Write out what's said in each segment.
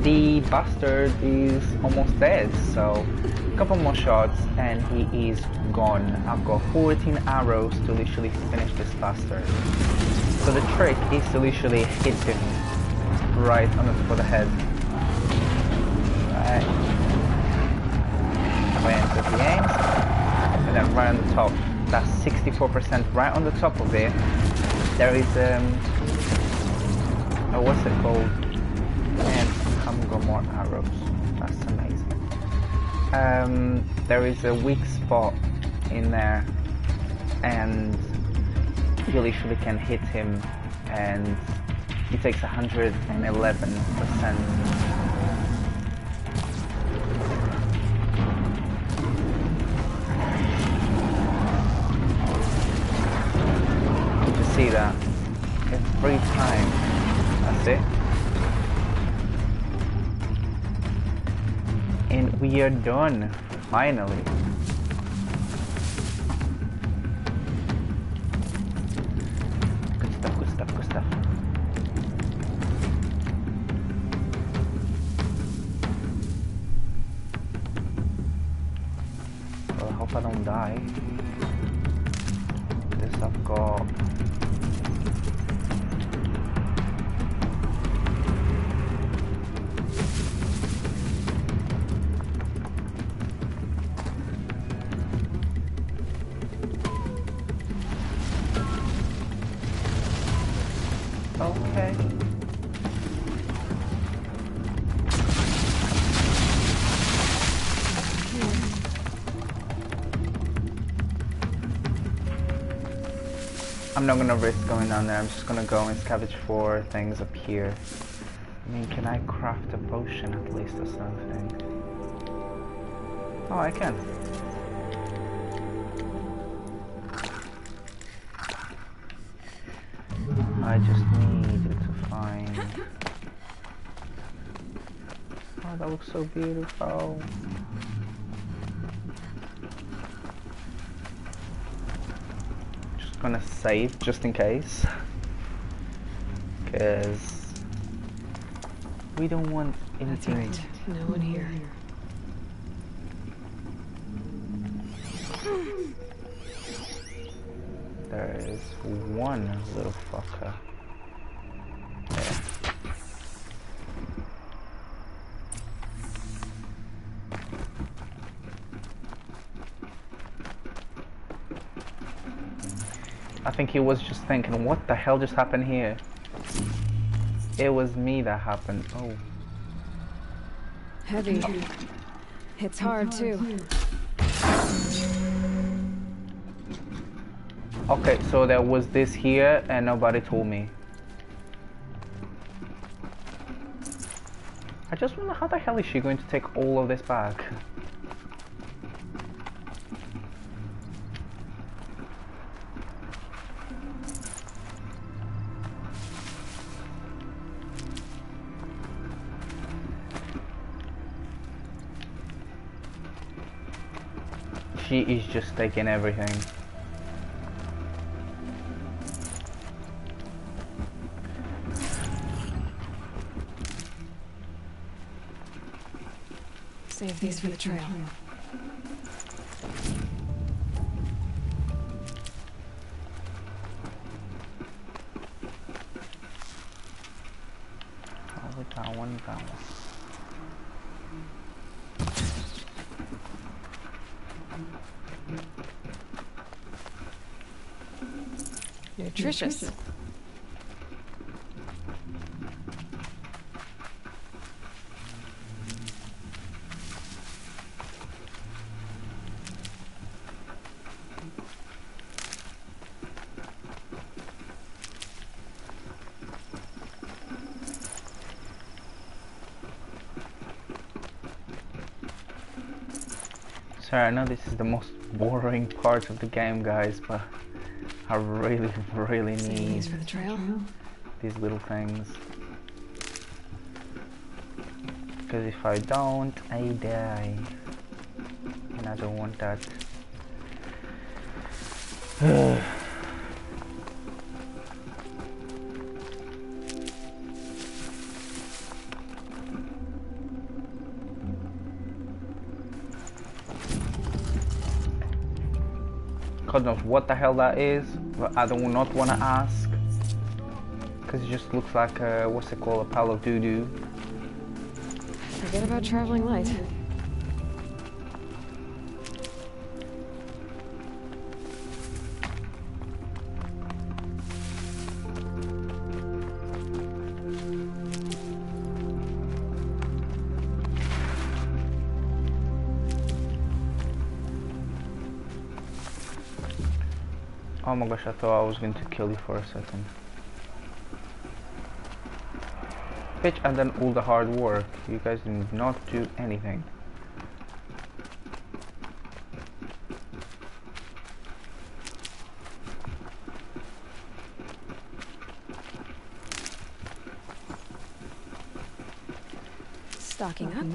the bastard is almost dead, so a couple more shots and he is gone. I've got 14 arrows to literally finish this bastard. So the trick is to literally hit him right on the top of the head. Right. When the aims, and then right on the top. That's 64% right on the top of it. There is oh, what's it called? And I've got more arrows. That's amazing. There is a weak spot in there, and you literally can hit him, and he takes 111%. See that every time. That's it. And we are done, finally. Good stuff, good stuff, good stuff. Well, I hope I don't die. This I've got. Okay. I'm not gonna risk going down there. I'm just gonna go and scavenge for things up here. I mean, can I craft a potion at least or something? Oh, I can. I just needed to find... Oh, that looks so beautiful. Just gonna save just in case. Because we don't want anything. That's right. No one here. There is one little fucker. There. I think he was just thinking, what the hell just happened here? It was me that happened. Oh. Heavy. It's hard too. Okay, so there was this here and nobody told me. I just wonder how the hell is she going to take all of this back? She is just taking everything. Save these for the trail. One down. Nutritious. Sorry, I know this is the most boring part of the game, guys, but I really need for the trail. these little things. Because if I don't, I die. And I don't want that. God knows what the hell that is, but I do not want to ask. Because it just looks like a, what's it called, a pile of doo-doo. Forget about traveling light. Oh my gosh, I thought I was going to kill you for a second. Bitch, I've done all the hard work. You guys did not do anything. Stocking up?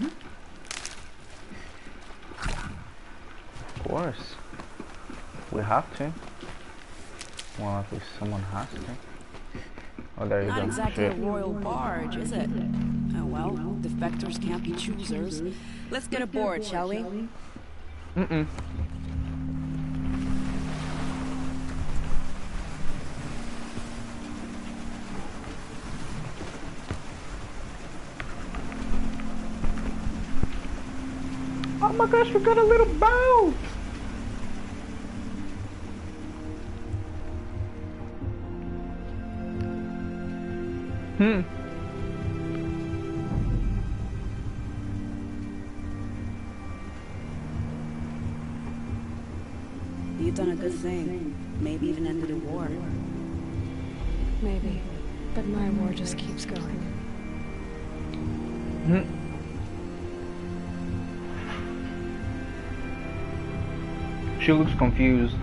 Of course. We have to. Well, at least someone has to. Oh, there you go. Not exactly Shit. a royal barge, is it? Oh well, defectors can't be choosers. Let's get aboard, shall we? Mm-mm. Oh my gosh, we got a little boat! You've done a good thing. Maybe even ended a war. Maybe. But my war just keeps going. She looks confused.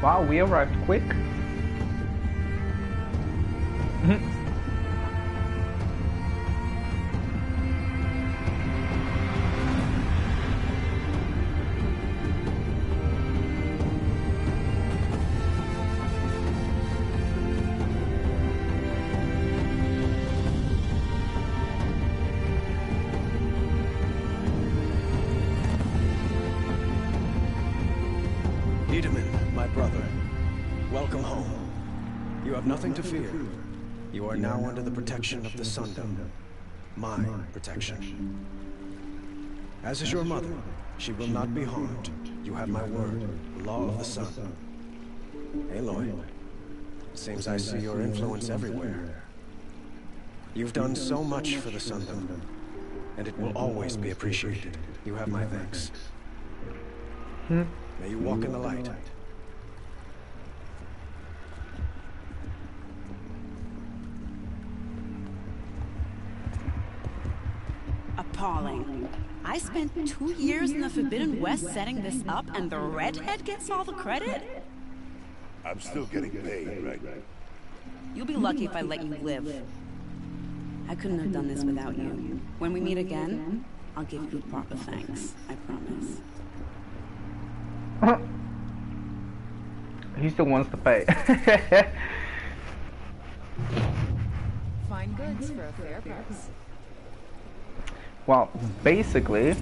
Wow, we arrived quick. My brother, welcome home. You have nothing to fear. You are now under the protection of the Sundom. My protection. As is your mother, she will not be harmed. You have my word, law of the sun. Aloy, seems I see your influence everywhere. You've done so much for the Sundom, and it will always be appreciated. You have my thanks. May you walk in the light. Appalling. I spent 2 years in the Forbidden West setting this up, and the redhead gets all the credit? I'm still getting paid, right? You'll be lucky if I let you live. I couldn't have done this without you. When we meet again, I'll give you proper thanks. I promise. He still wants to pay. Fine goods for a fair price. Well, basically,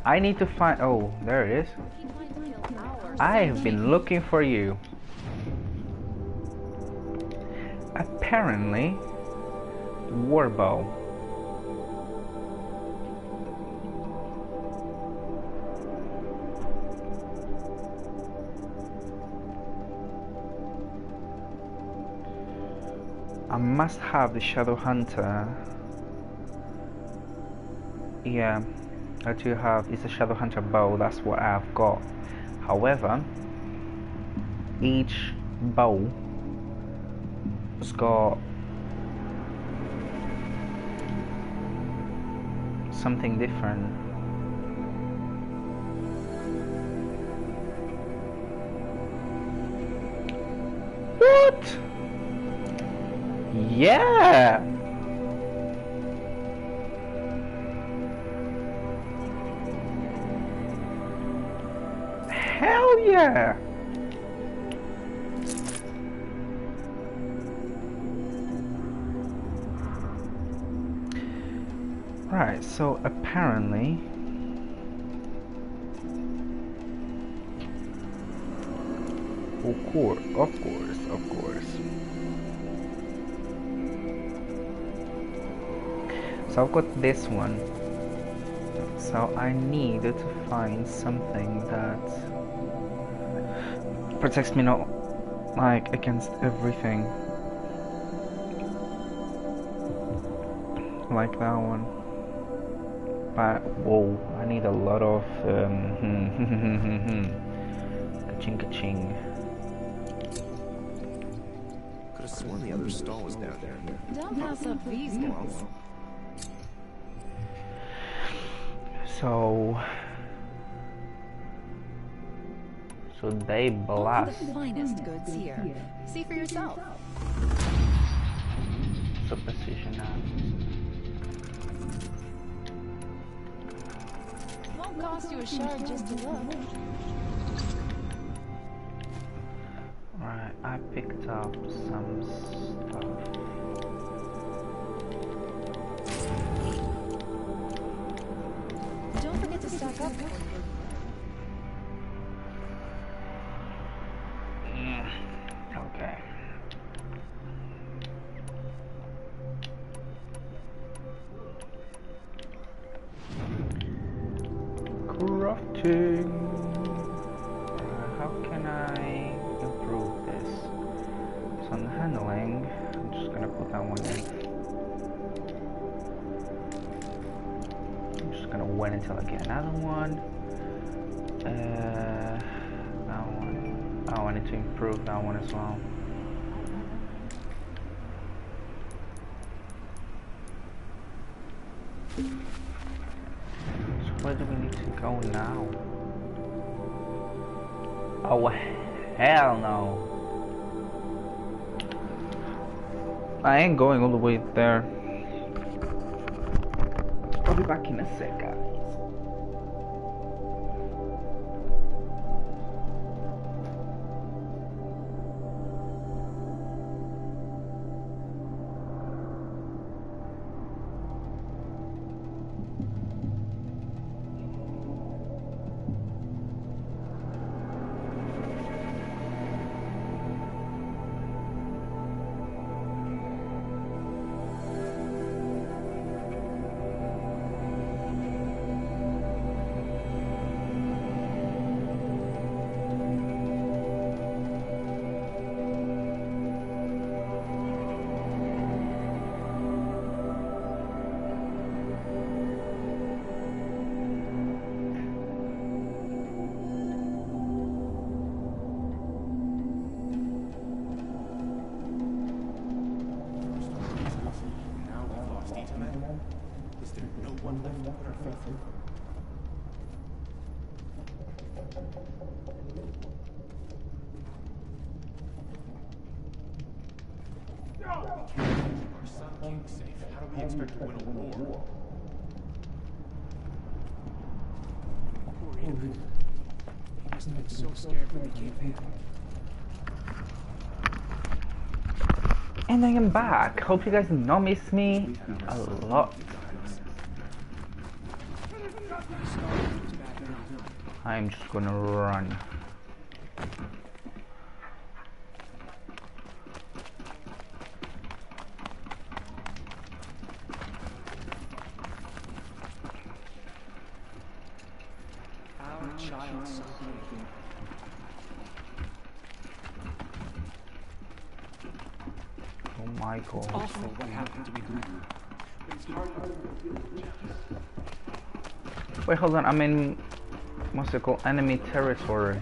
I need to find... Oh, there it is. I have been looking for you. Apparently, Warbow. I must have the Shadow Hunter. Yeah, I do have. It's a Shadow Hunter bow. That's what I've got. However, each bow has got something different. Yeah! Hell yeah! Right, so apparently of course. So I've got this one. So I need to find something that protects me not like against everything. Like that one. But whoa, I need a lot of ka-ching ka-ching. Could have sworn the other stall was down here. Don't pass up these girls. So they blast. The finest goods here. See for yourself. So precision now. Won't cost you a shard just to look. Right, I picked up some stuff. Don't forget to stock up. Okay. Crafting. How can I improve this? So on handling, I'm just gonna put that one in. I'm just gonna wait until I get another one. That one. Oh, I need to improve that one as well. So where do we need to go now? Oh, hell no. I ain't going all the way there. I'll be back in a sec, guys. Expect to win a war. Poor Eden. He must have been so scared when he came in. And I am back. Hope you guys did not miss me a lot. I'm just gonna run. Michael. It's awful what happened to Eden. But it's hard to... Wait, hold on. I'm in what's it called? Enemy territory.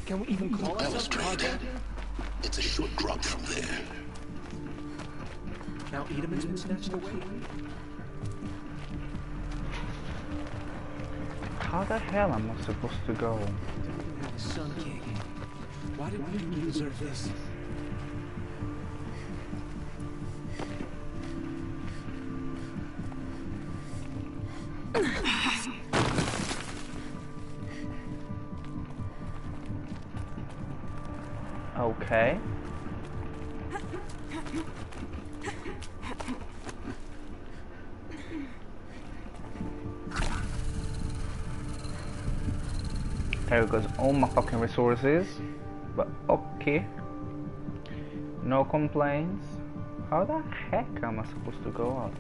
Can we even call ourselves Straight. It's a short drop from there. Now Edemon's been snatched away. How the hell am I supposed to go? Sun King. Why did we deserve this? Okay. There goes all my fucking resources. But okay. No complaints. How the heck am I supposed to go out?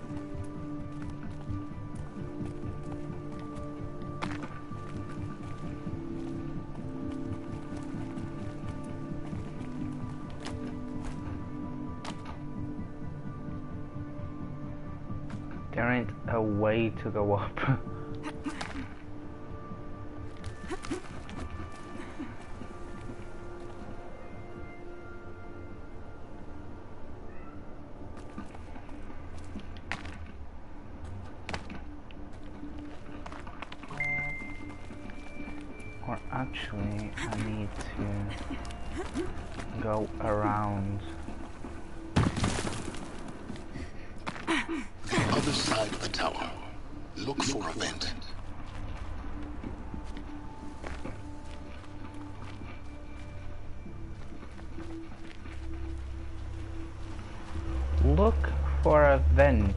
There ain't a way to go up. Or actually, I need to go around. The other side of the tower. Look for a vent. Look for a vent.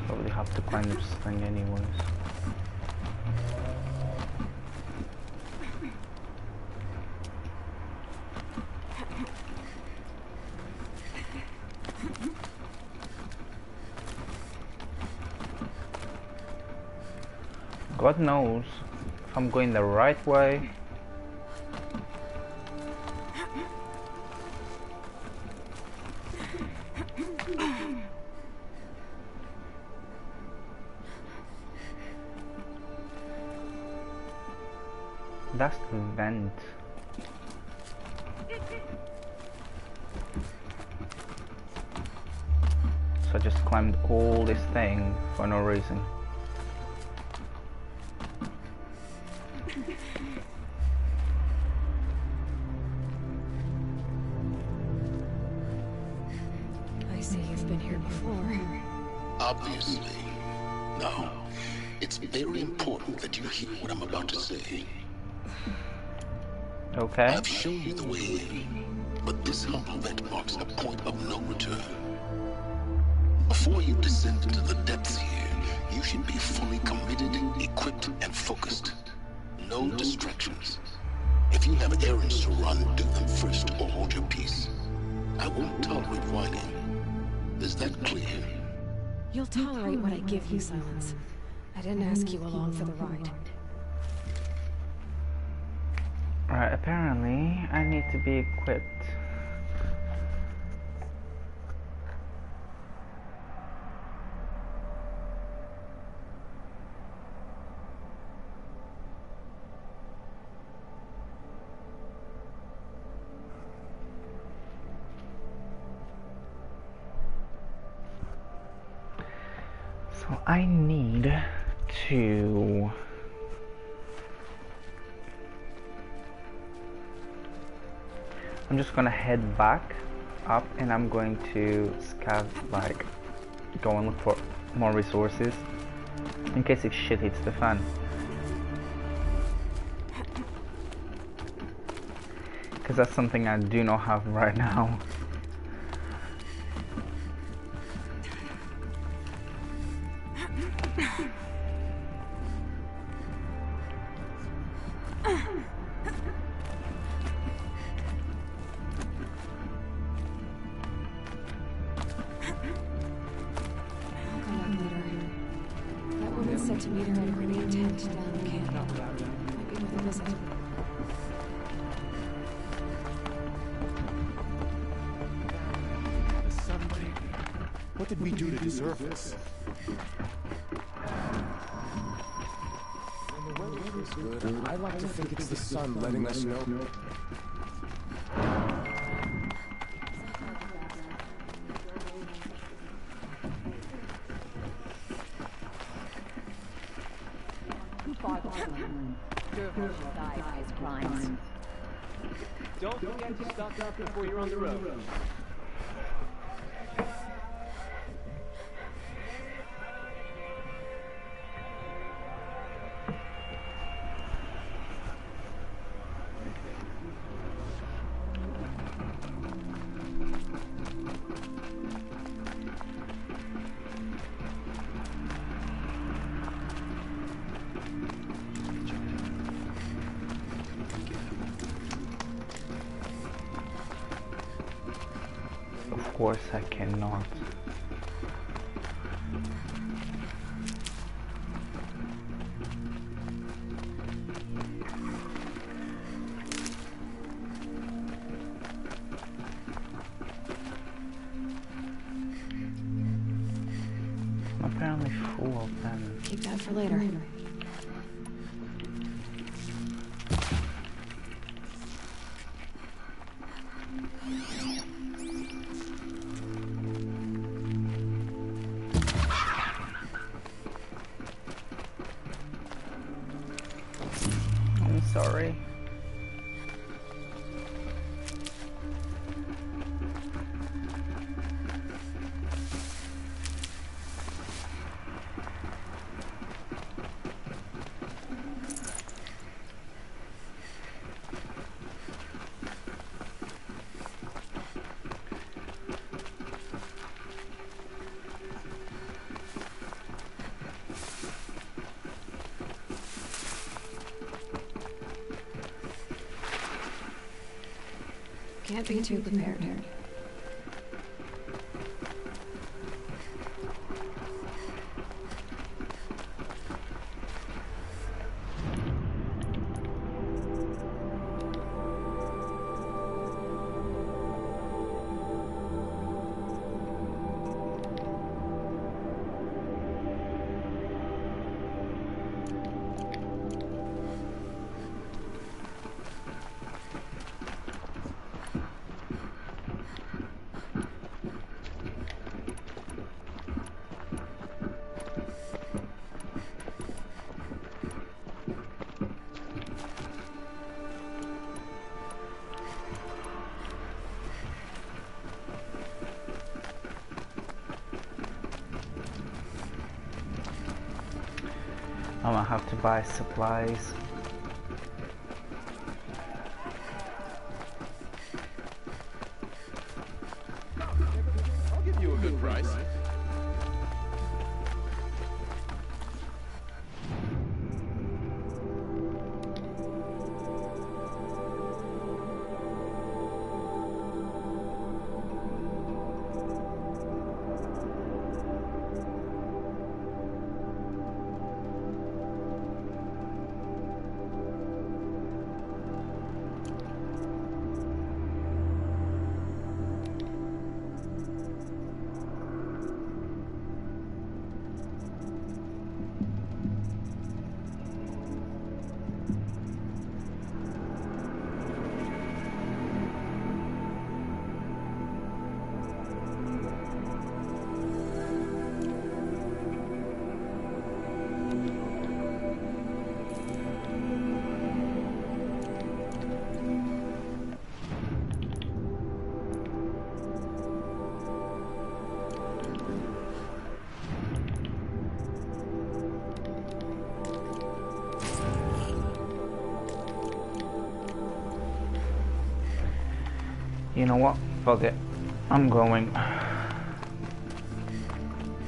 Probably have to climb this thing anyways. God knows if I'm going the right way. That's the vent. So I just climbed all this thing for no reason. I see you've been here before. Obviously. Now, it's very important that you hear what I'm about to say. Okay. I've shown you the way in, but this humble vent marks a point of no return. Before you descend into the depths here, you should be fully committed, equipped, and focused. No distractions. If you have errands to run, do them first or hold your peace. I won't tolerate whining. Is that clear? You'll tolerate what I give you, Silence. I didn't ask you along for the ride. Right, apparently I need to be equipped. So I need to I'm just gonna head back up and I'm going to scav, like go and look for more resources in case if shit hits the fan. Because that's something I do not have right now. Said to meet her at a grenade tent down the canyon. Might be worth a visit. The sun taking. What did we do to deserve this? When the weather is good, I like to think it's the sun letting us know. Don't forget to stock up before you're on the road. course I cannot. I'm apparently full of them. Keep that for later. I'm sorry. Can't be too prepared. I'm gonna have to buy supplies. I'll give you a good price. You know what? Fuck it. I'm going.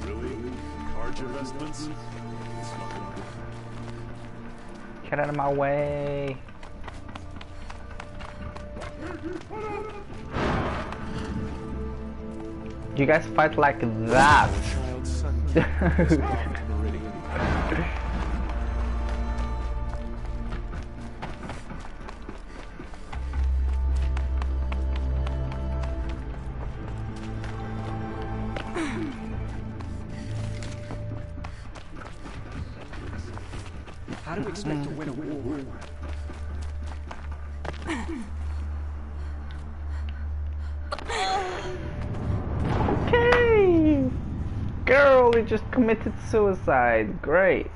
Really? Large investments? Get out of my way. You guys fight like that. Child son. How do we expect to win a war? Okay. Girl, you just committed suicide. Great.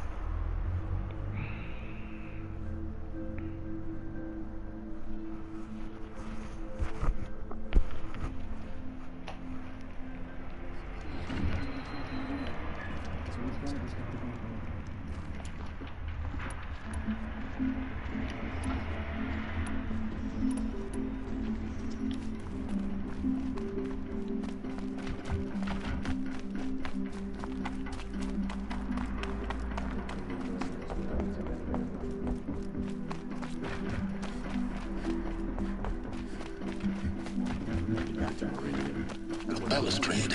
balustrade.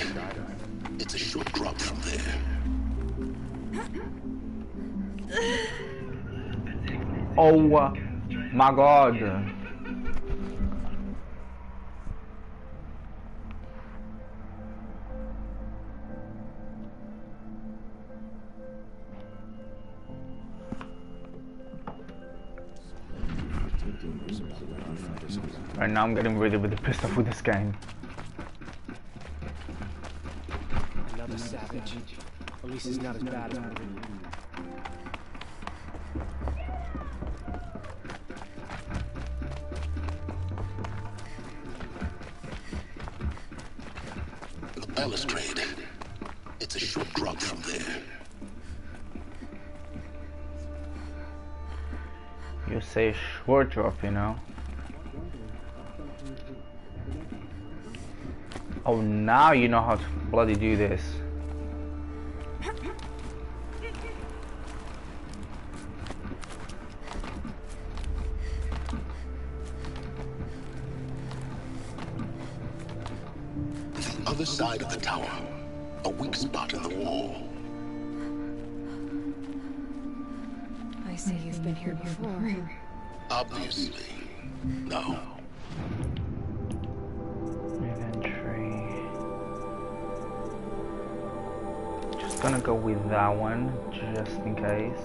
It's a short drop from there. Oh my god. Right now I'm getting really pissed off with this game. Another savage. At least he's not as bad as Meridian. The balustrade. It's a short drop from there. You say short drop, you know? Oh, now you know how to bloody do this. The other side of the tower. A weak spot in the wall. I see you've been here before. Obviously. No. Inventory. Just gonna go with that one, just in case.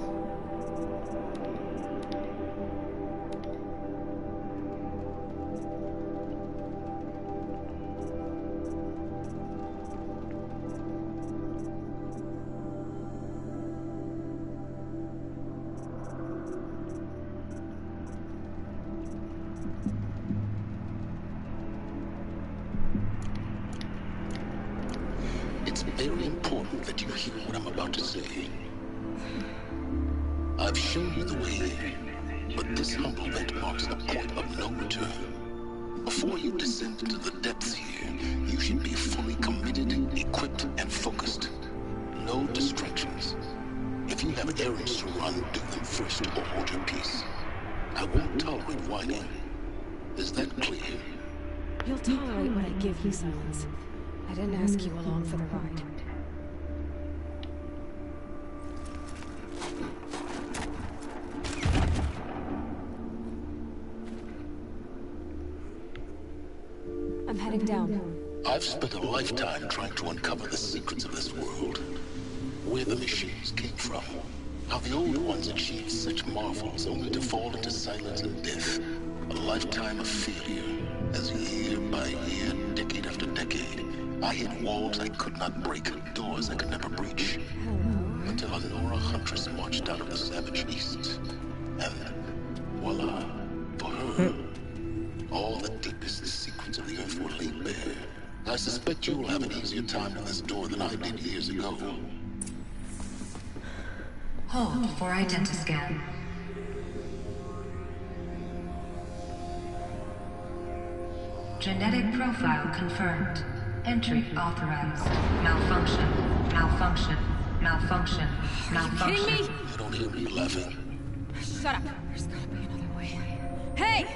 It's very important that you hear what I'm about to say. I've shown you the way, but this humble vent marks a point of no return. Before you descend into the depths here, you should be fully committed, equipped, and focused. No distractions. If you have errands to run, do them first or hold your peace. I won't tolerate whining. Is that clear? You'll tolerate what I give you, Silence. I didn't ask you along for the ride. I'm heading down. I've spent a lifetime trying to uncover the secrets of this world. Where the machines came from. How the old ones achieved such marvels only to fall into silence and death. A lifetime of failure, as year by year, decade after decade, I hit walls I could not break, doors I could never breach. Until a Nora huntress marched out of the savage east. And voila, for her, all the deepest secrets of the earth were laid bare. I suspect you'll have an easier time with this door than I did years ago. Hold for identiscan. Genetic profile confirmed. Entry authorized. Malfunction. Malfunction. Malfunction. Malfunction. Kidding me? You don't hear me laughing. Shut up. There's gotta be another way. Hey!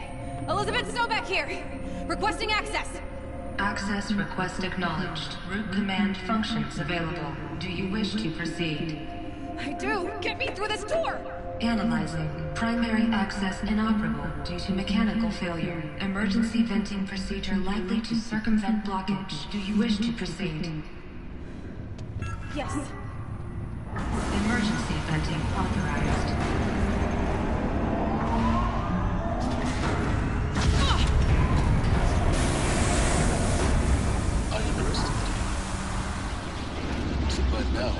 Elizabeth Sobeck here! Requesting access! Access request acknowledged. Root command functions available. Do you wish to proceed? I do! Get me through this door! Analyzing. Primary access inoperable due to mechanical failure. Emergency venting procedure likely to circumvent blockage. Do you wish to proceed? Yes. Emergency venting authorized. I underestimated you. Too bad now.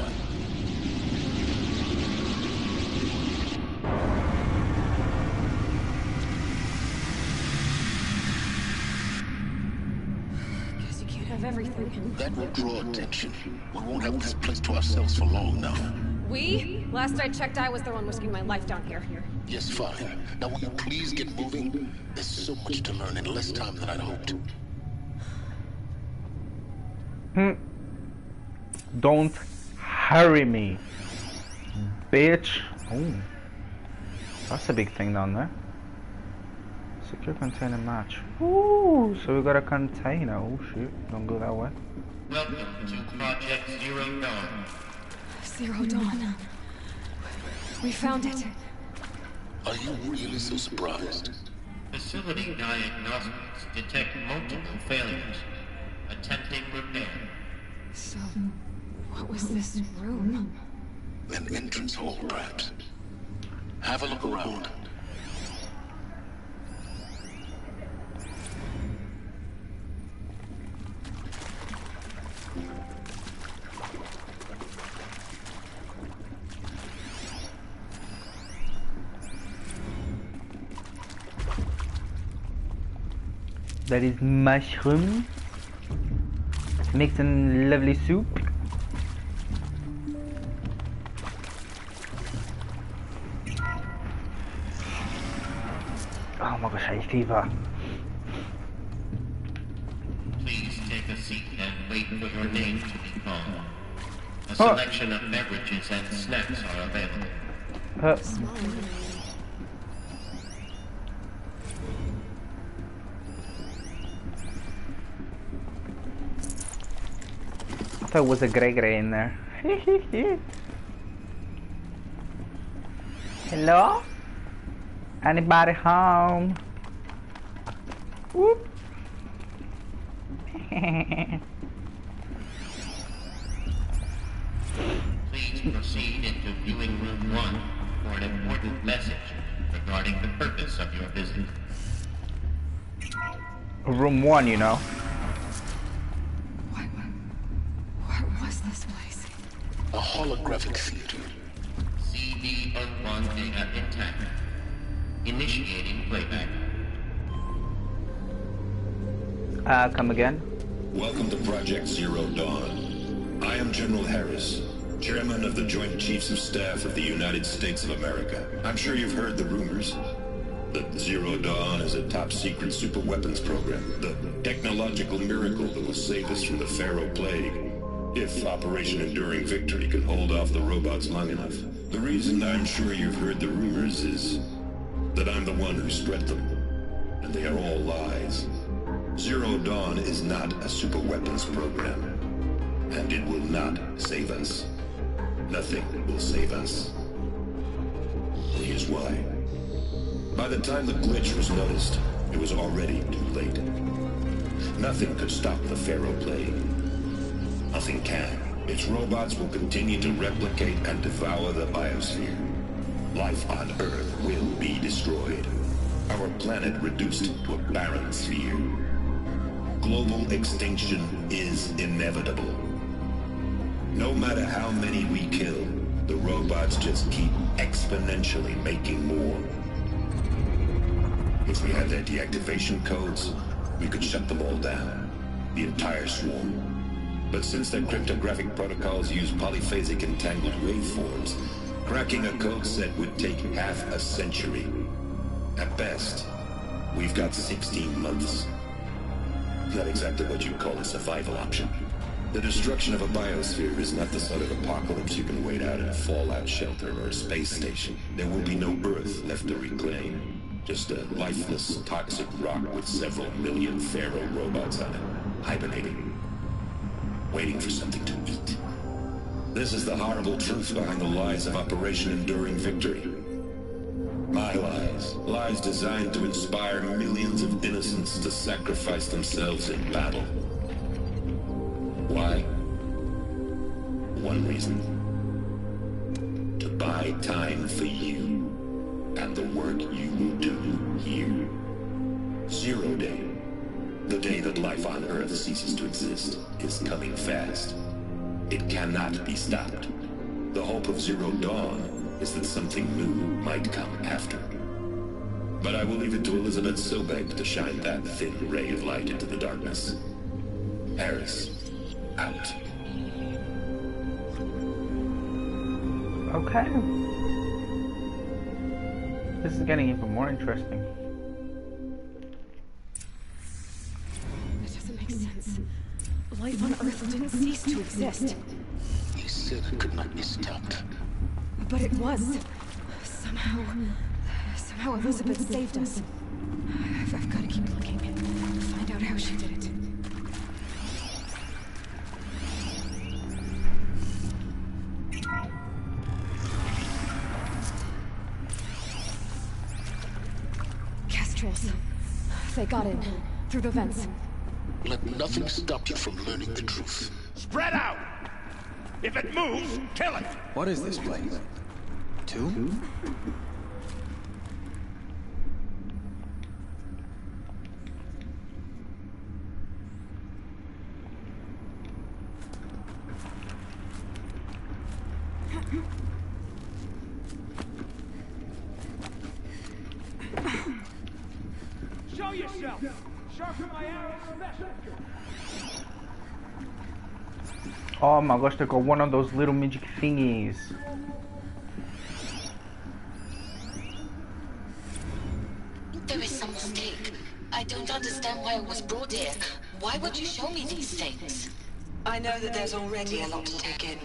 Guess you can't have everything. That will draw attention. We won't have this place to ourselves for long now. We? Last I checked, I was the one risking my life down here. Yes, fine. Now will you please get moving? There's so much to learn in less time than I'd hoped. Don't hurry me, bitch. Oh, that's a big thing down there. Secure container match. Ooh, so we got a container. Oh shoot, don't go that way. Welcome to Project Zero Dawn. Zero Dawn. We found it. Are you really so surprised? Facility diagnostics detect multiple failures. Attempting repair. So, what was this room? An entrance hall, perhaps. Have a look around. That is mushroom. Make some lovely soup. Oh my gosh, I have fever. Please take a seat and wait for your name to be called. A selection of beverages and snacks are available. I thought it was a Gregory in there. Hello? Anybody home? Whoop. Please proceed into viewing room 1 for an important message regarding the purpose of your visit. Room 1, you know. What was this place? A holographic theater. CD01 data intact. Initiating playback. Come again? Welcome to Project Zero Dawn. I am General Harris, Chairman of the Joint Chiefs of Staff of the United States of America. I'm sure you've heard the rumors that Zero Dawn is a top-secret superweapons program, the technological miracle that will save us from the Pharaoh Plague, if Operation Enduring Victory can hold off the robots long enough. The reason I'm sure you've heard the rumors is that I'm the one who spread them, and they are all lies. Zero Dawn is not a superweapons program, and it will not save us. Nothing will save us. Here's why. By the time the glitch was noticed, it was already too late. Nothing could stop the Pharaoh Plague. Nothing can. Its robots will continue to replicate and devour the biosphere. Life on Earth will be destroyed. Our planet reduced to a barren sphere. Global extinction is inevitable. No matter how many we kill, the robots just keep exponentially making more. If we had their deactivation codes, we could shut them all down. The entire swarm. But since their cryptographic protocols use polyphasic entangled waveforms, cracking a code set would take half a century. At best, we've got 16 months. Not exactly what you'd call a survival option. The destruction of a biosphere is not the sort of apocalypse you can wait out in a fallout shelter or a space station. There will be no Earth left to reclaim. Just a lifeless, toxic rock with several million Pharaoh robots on it, hibernating, waiting for something to eat. This is the horrible truth behind the lies of Operation Enduring Victory. My lies. Lies designed to inspire millions of innocents to sacrifice themselves in battle. Why? One reason. To buy time for you and the work you will do here. Zero Day. The day that life on Earth ceases to exist is coming fast. It cannot be stopped. The hope of Zero Dawn is that something new might come after. But I will leave it to Elizabeth Sobek to shine that thin ray of light into the darkness. Harris, out. Okay. This is getting even more interesting. That doesn't make sense. Life on Earth didn't cease to exist. He said it could not be stopped. But it was. Somehow Elizabeth saved us. I've got to keep looking. Find out how she did it. Kestrels. They got in. Through the vents. Let nothing stop you from learning the truth. Spread out! If it moves, kill it! What is this place? Tomb? Show yourself! Sharpen my arrows special! Oh my gosh, they got one of those little magic thingies. There is some mistake. I don't understand why I was brought here. Why would you show me these things? I know that there's already a lot to take in.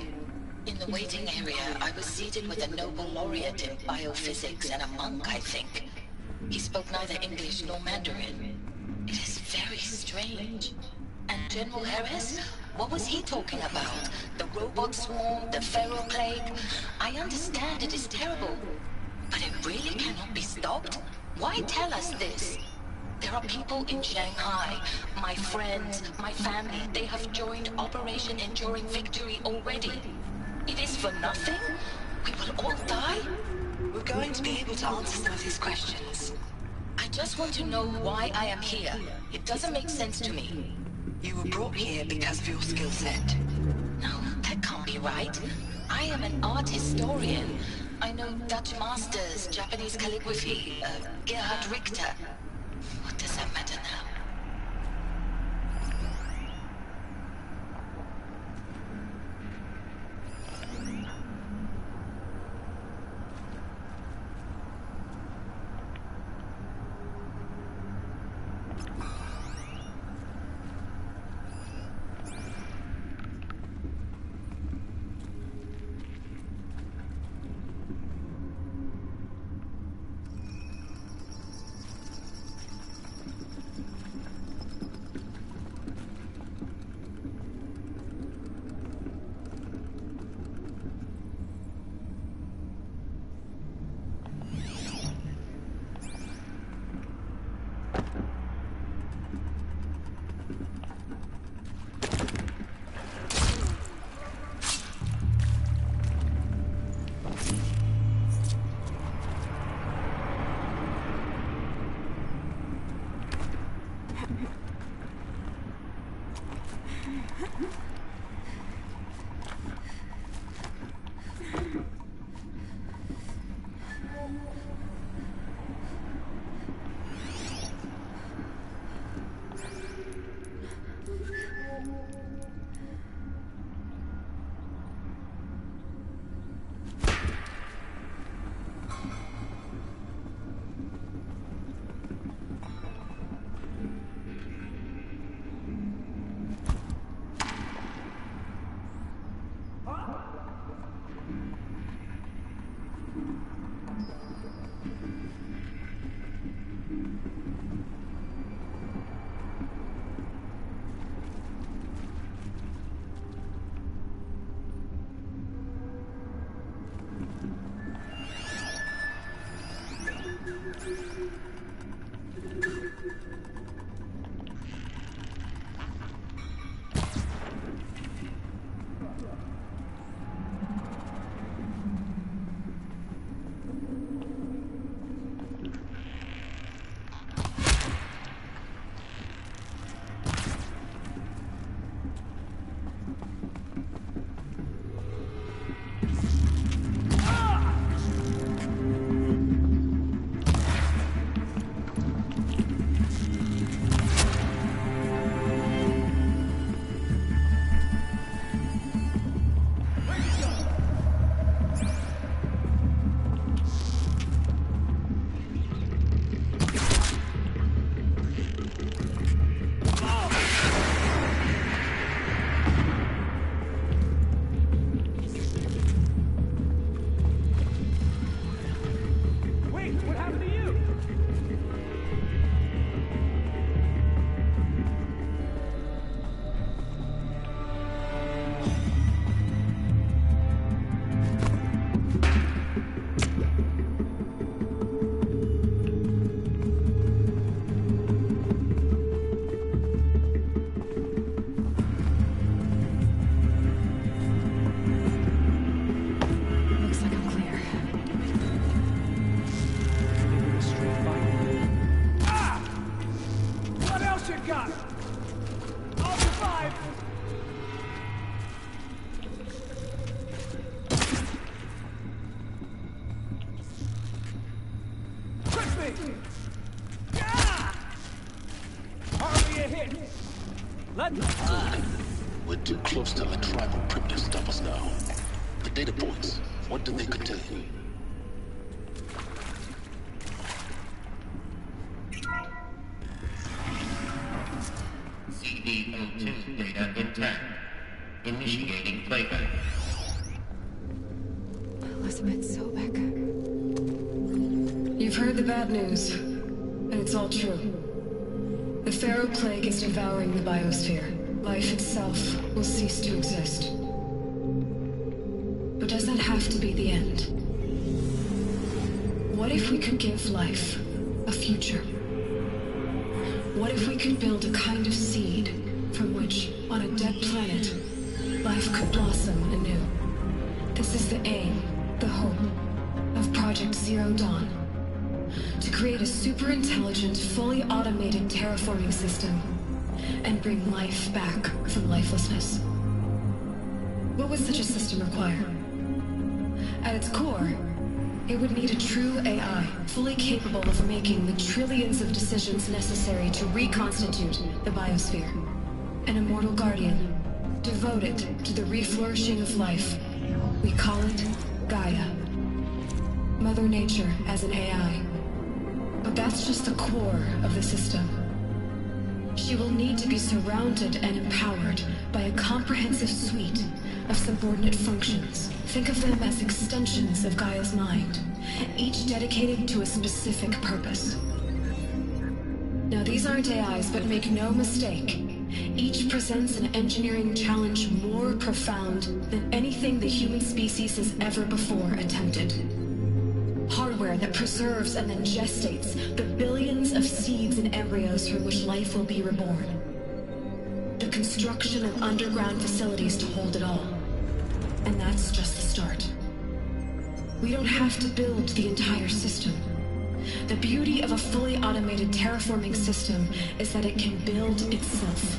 In the waiting area, I was seated with a Nobel laureate in biophysics and a monk, I think. He spoke neither English nor Mandarin. It is very strange. And General Harris? What was he talking about? The robot swarm, the feral plague? I understand it is terrible, but it really cannot be stopped? Why tell us this? There are people in Shanghai, my friends, my family, they have joined Operation Enduring Victory already. It is for nothing? We will all die? We're going to be able to answer some of these questions. I just want to know why I am here. It doesn't make sense to me. You were brought here because of your skill set. No, that can't be right. I am an art historian. I know Dutch masters, Japanese calligraphy, Gerhard Richter. What does that matter now? got. I'll survive. Push me. Ah! Hardly a hit. Let me. We're too close to the tribal crypt to stop us now. The data points, what do they contain? CD02 data intact. Initiating playback. Elizabeth Sobek. You've heard the bad news, and it's all true. The Pharaoh Plague is devouring the biosphere. Life itself will cease to exist. But does that have to be the end? What if we could give life a future? What if we could build a kind of seed from which, on a dead planet, life could blossom anew? This is the aim, the hope, of Project Zero Dawn. To create a super-intelligent, fully automated terraforming system and bring life back from lifelessness. What would such a system require? At its core, it would need a true AI, fully capable of making the trillions of decisions necessary to reconstitute the biosphere. An immortal guardian, devoted to the reflourishing of life. We call it Gaia. Mother Nature as an AI. But that's just the core of the system. She will need to be surrounded and empowered by a comprehensive suite of subordinate functions. Think of them as extensions of Gaia's mind, each dedicated to a specific purpose. Now these aren't AIs, but make no mistake, each presents an engineering challenge more profound than anything the human species has ever before attempted. Hardware that preserves and then gestates the billions of seeds and embryos from which life will be reborn. The construction of underground facilities to hold it all. And that's just the start. We don't have to build the entire system. The beauty of a fully automated terraforming system is that it can build itself.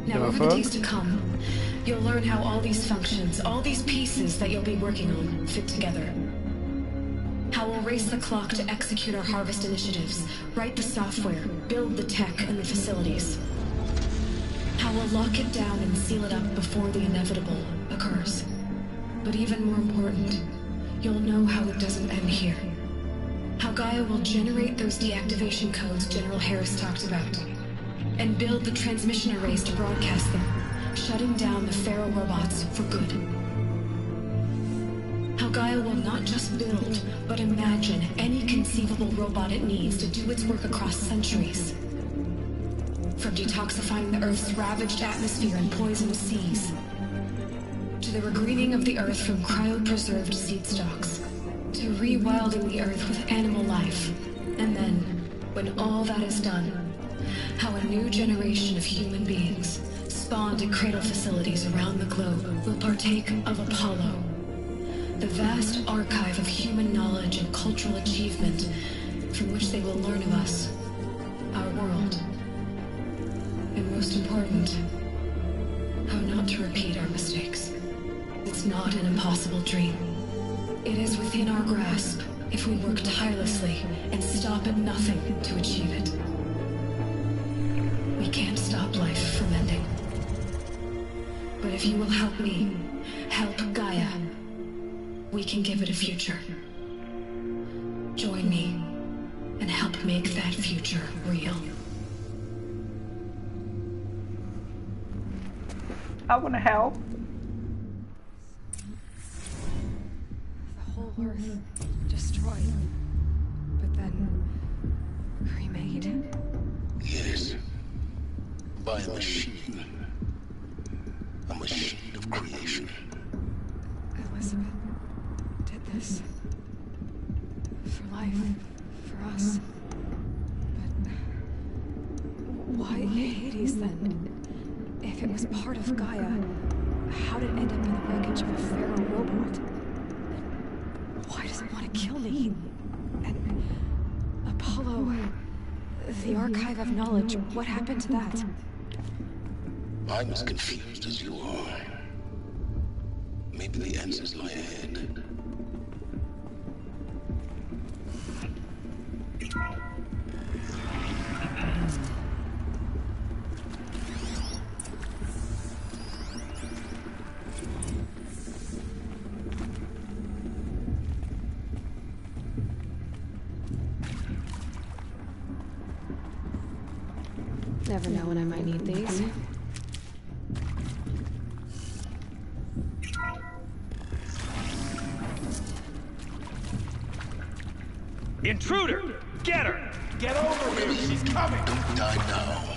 Now, over the days to come, you'll learn how all these functions, all these pieces that you'll be working on, fit together. How we'll race the clock to execute our harvest initiatives, write the software, build the tech and the facilities. How we'll lock it down and seal it up before the inevitable occurs. But even more important, you'll know how it doesn't end here. How Gaia will generate those deactivation codes General Harris talked about, and build the transmission arrays to broadcast them, shutting down the Pharaoh robots for good. How Gaia will not just build, but imagine any conceivable robot it needs to do its work across centuries. From detoxifying the Earth's ravaged atmosphere and poisoned seas, to the regreening of the Earth from cryopreserved seed stalks, to rewilding the Earth with animal life. And then, when all that is done, how a new generation of human beings, spawned in cradle facilities around the globe, will partake of Apollo, the vast archive of human knowledge and cultural achievement from which they will learn of us, our world. And most important, how not to repeat our mistakes. It's not an impossible dream. It is within our grasp if we work tirelessly and stop at nothing to achieve it. We can't stop life from ending. But if you will help me, help Gaia, we can give it a future. Join me and help make that future real. I want to help. The whole Earth destroyed, but then remade. Yes. By a machine. A machine of creation. Elizabeth did this. For life. For us. But why Hades then? If it was part of Gaia, how did it end up in the wreckage of a Pharaoh robot? Why does it want to kill me? And Apollo, The Archive of Knowledge, what happened to that? I'm as confused as you are. Maybe the answers lie ahead. Never know when I might need these. Intruder! Get her! Get over here! She's coming! Don't die now.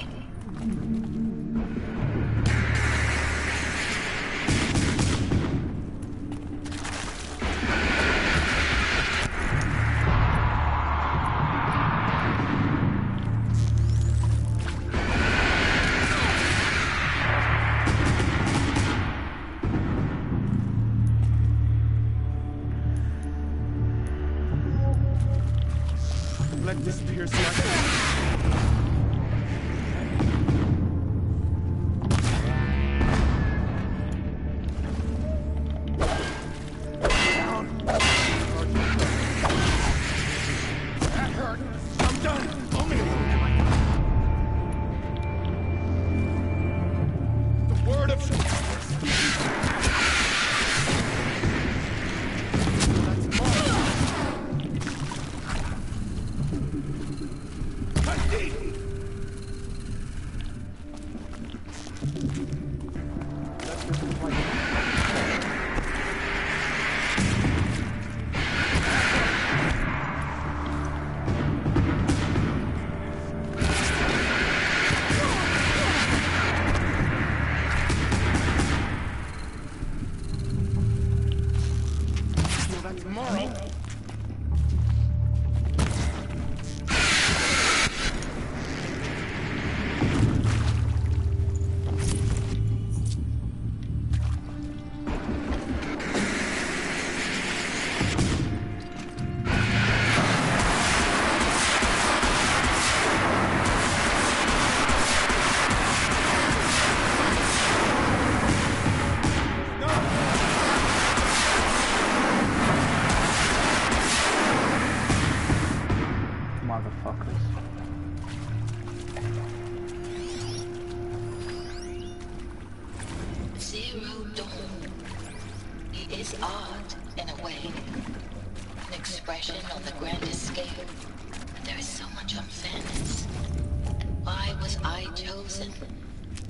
Let this pierce your... That hurt. I'm done. Only the word of... Tomorrow. Motherfuckers. Zero Dawn. It is art, in a way. An expression on the grandest scale. There is so much unfairness. Why was I chosen?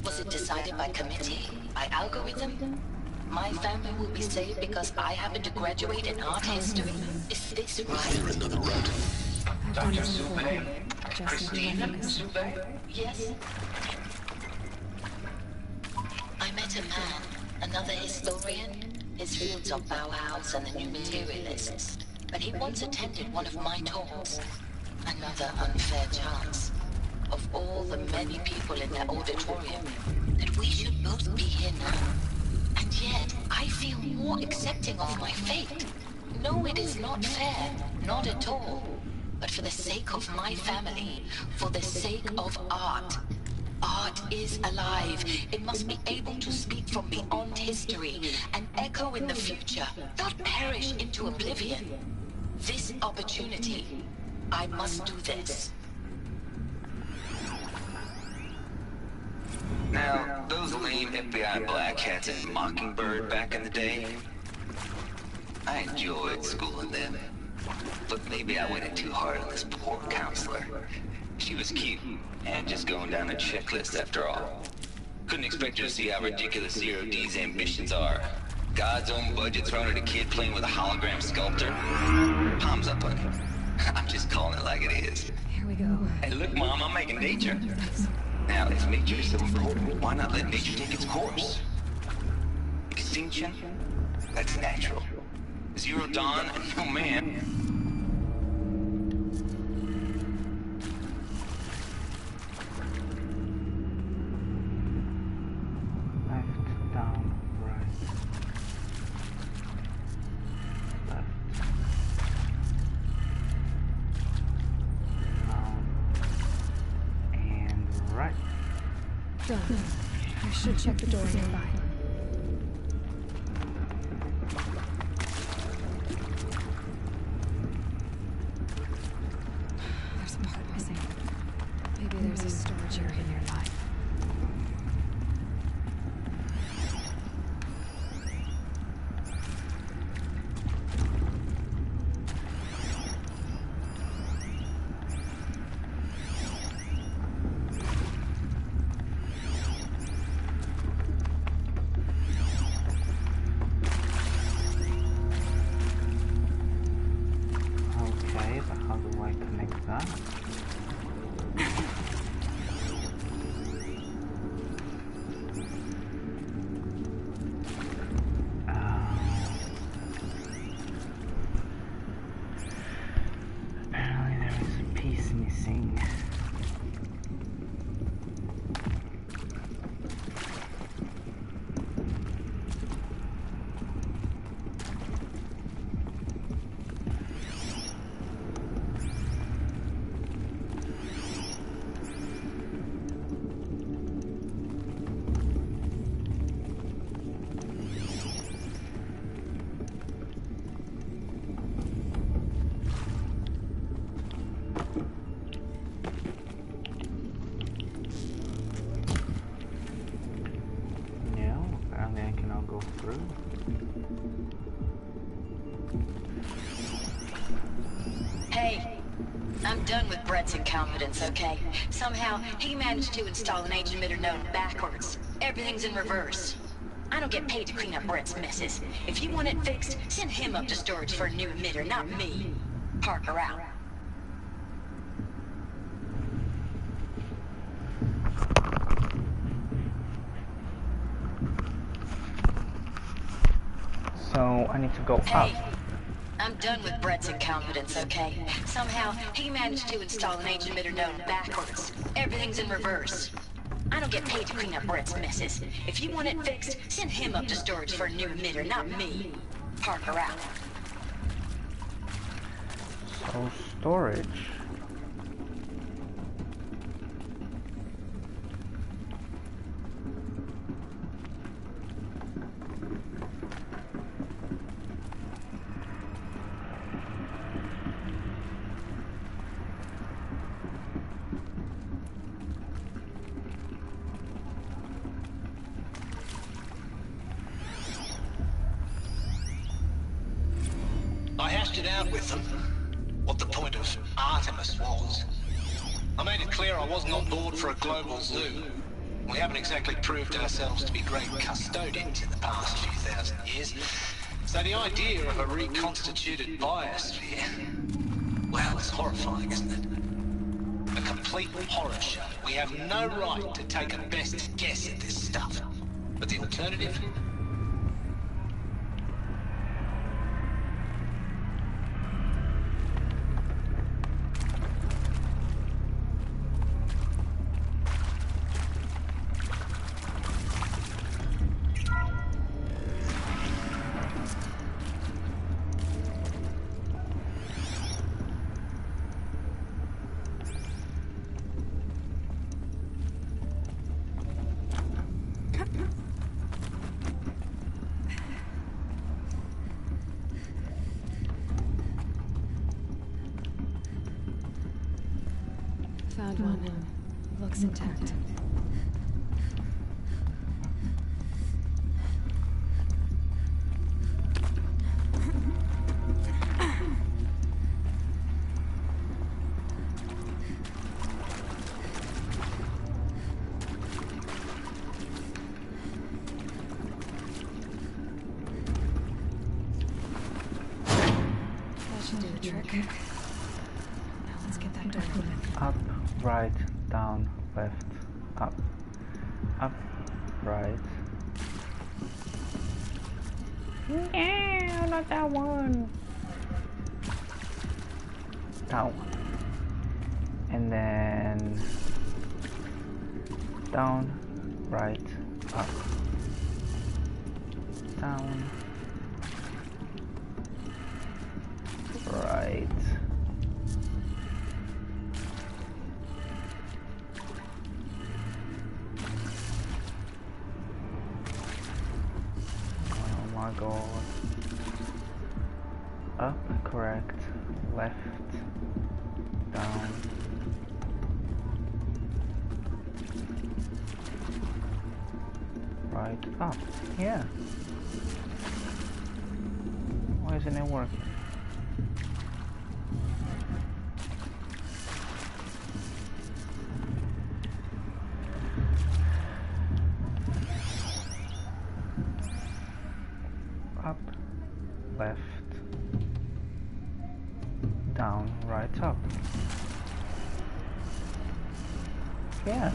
Was it decided by committee? By algorithm? My family will be saved because I happen to graduate in art history. Is this right? Is there another route? Dr. Soupé? Christine Soupé? Yes. I met a man, another historian. His fields are Bauhaus and the New Materialists. But he once attended one of my talks. Another unfair chance. Of all the many people in that auditorium, that we should both be here now. And yet, I feel more accepting of my fate. No, it is not fair. Not at all. But for the sake of my family, for the sake of art. Art is alive. It must be able to speak from beyond history and echo in the future, not perish into oblivion. This opportunity, I must do this. Now, those lame FBI black hats and Mockingbird back in the day, I enjoyed schooling them. But maybe I went in too hard on this poor counselor. She was cute, and just going down the checklist after all. Couldn't expect her to see how ridiculous Zero D's ambitions are. God's own budget thrown at a kid playing with a hologram sculptor? Palms up, honey. I'm just calling it like it is. Here we go. Hey, look, Mom, I'm making nature. Now, if nature is so important, why not let nature take its course? Extinction? That's natural. Zero Dawn? No, man. Left, down, right. Left. Down. Done. I should check the door nearby. There's a part missing. Maybe there's a storage area nearby. Okay, but how do I connect that? Apparently there is a piece missing. Apparently I cannot go through. Hey, I'm done with Brett's incompetence, okay? Somehow, he managed to install an age emitter node backwards. Everything's in reverse. I don't get paid to clean up Brett's messes. If you want it fixed, send him up to storage for a new emitter, not me. Parker out. So I need to go up. I'm done with Brett's incompetence, okay? Somehow, he managed to install an age emitter node backwards. Everything's in reverse. I don't get paid to clean up Brett's messes. If you want it fixed, send him up to storage for a new emitter, not me. Parker out. So storage. I hashed it out with them, what the point of Artemis was. I made it clear I wasn't on board for a global zoo. We haven't exactly proved ourselves to be great custodians in the past few thousand years. So the idea of a reconstituted biosphere, well, it's horrifying, isn't it? A complete horror show. We have no right to take a best guess at this stuff. But the alternative? Found one. Looks intact. That should do the trick. Now let's get that door open. Up, right, down, left, up, right. No, not that one. Down. And then down, right, up, down, right. god. Up, correct. Left, down. Right, up. Yeah. Why isn't it working? Up, left, down, right, up. Yeah.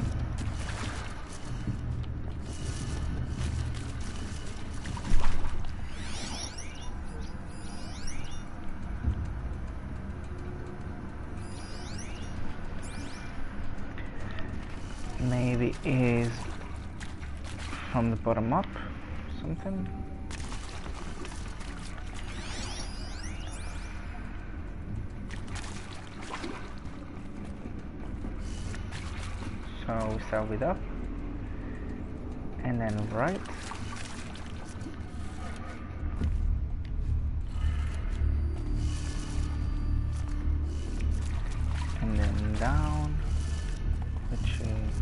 Maybe is from the bottom up, something. So we start with up, and then right, and then down, which is,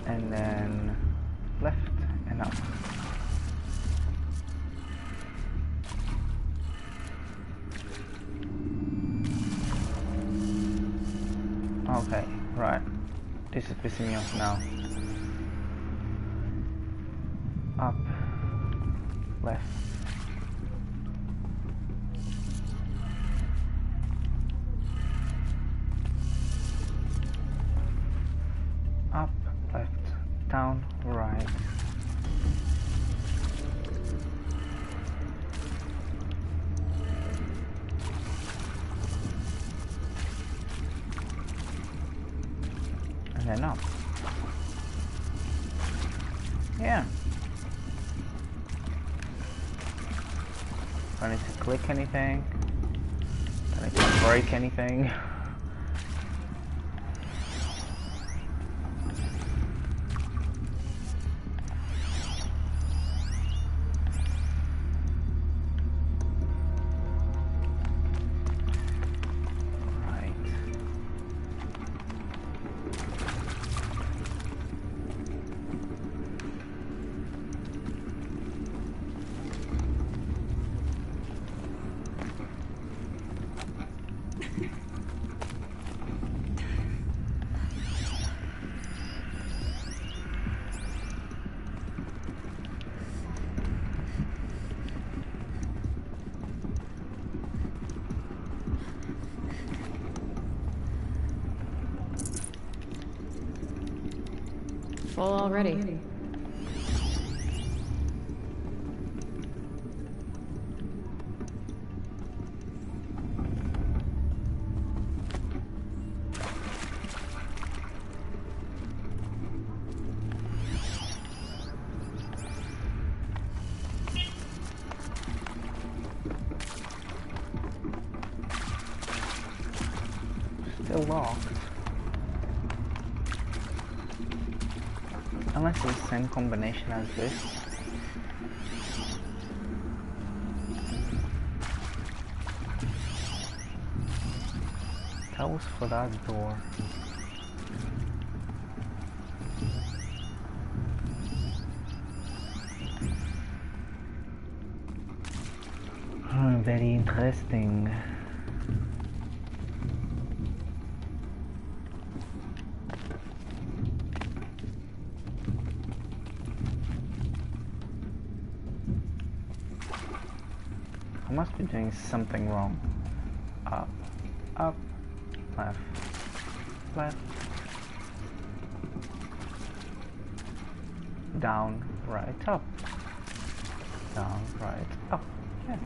and then left and up. Okay, right. This is pissing me off now. Up, left. Up, left, down, right. And then up. Yeah. Don't need to click anything. Don't need to break anything. Full already. Still locked. Unless it's the same combination as this. That was for that door. Very interesting. I must be doing something wrong. Up, up, left, left, down, right, up, down, right, up. Yeah.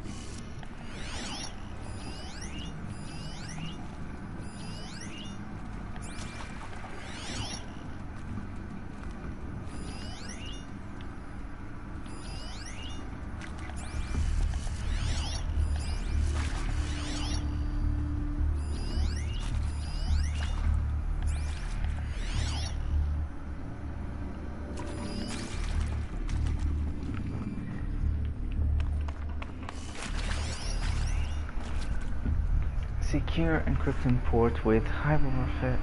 Secure encrypting port with hypergraphic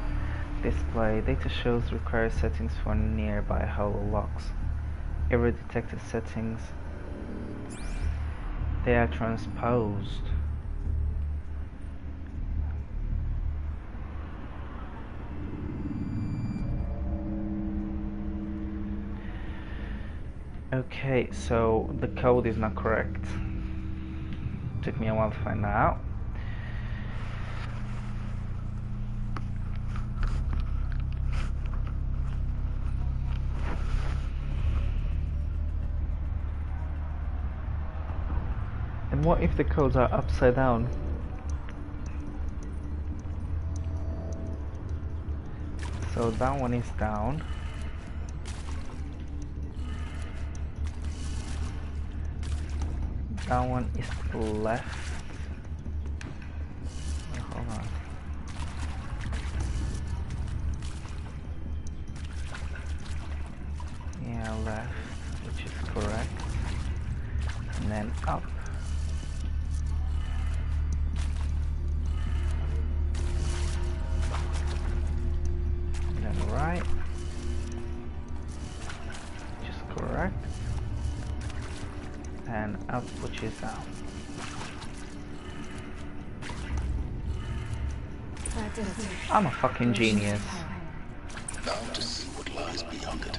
display. Data shows required settings for nearby hollow locks. Error detected settings. They are transposed. Okay, so the code is not correct. Took me a while to find out. And what if the codes are upside down? So that one is down. That one is left. Wait, hold on. Yeah, left, which is correct. And then up. And then right, which is correct. And up, which is down. That did it. I'm a fucking genius. Now to see what lies beyond it.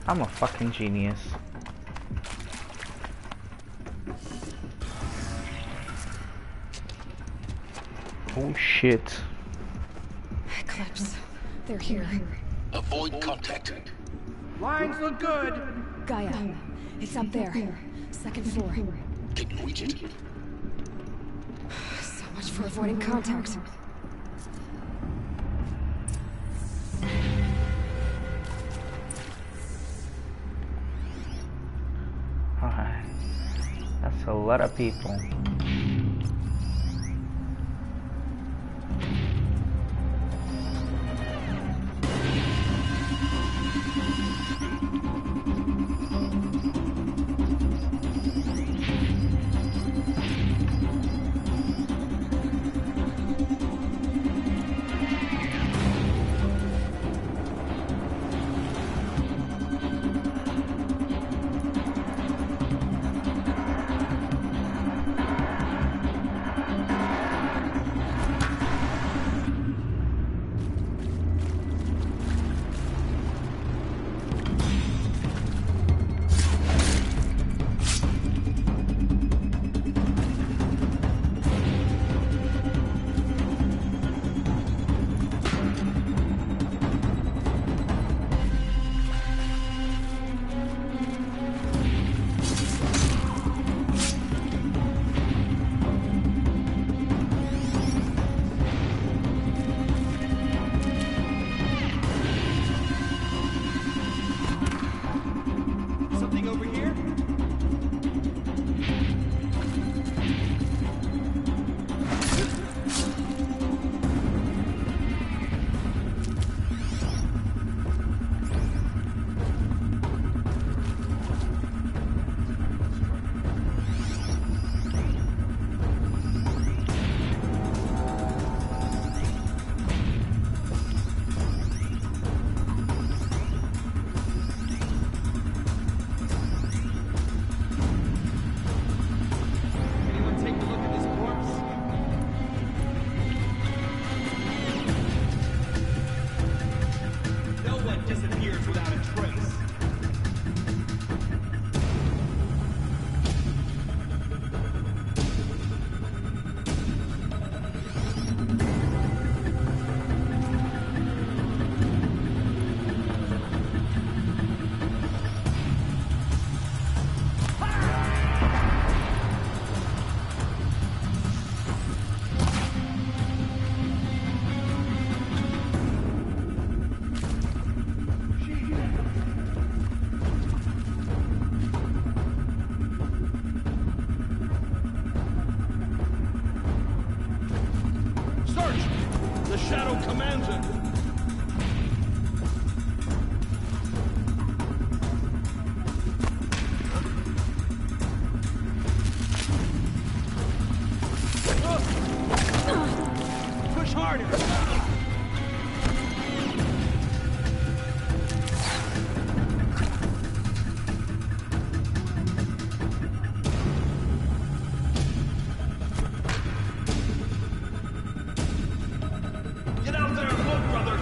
I'm a fucking genius. Oh shit. Eclipse. They're here. Avoid contact. Lines look good. Gaia. It's up there. Second floor. Can you reach it? So much for avoiding contact. Alright. That's a lot of people. Shadow commands it. Push harder! Get out there and look, brothers!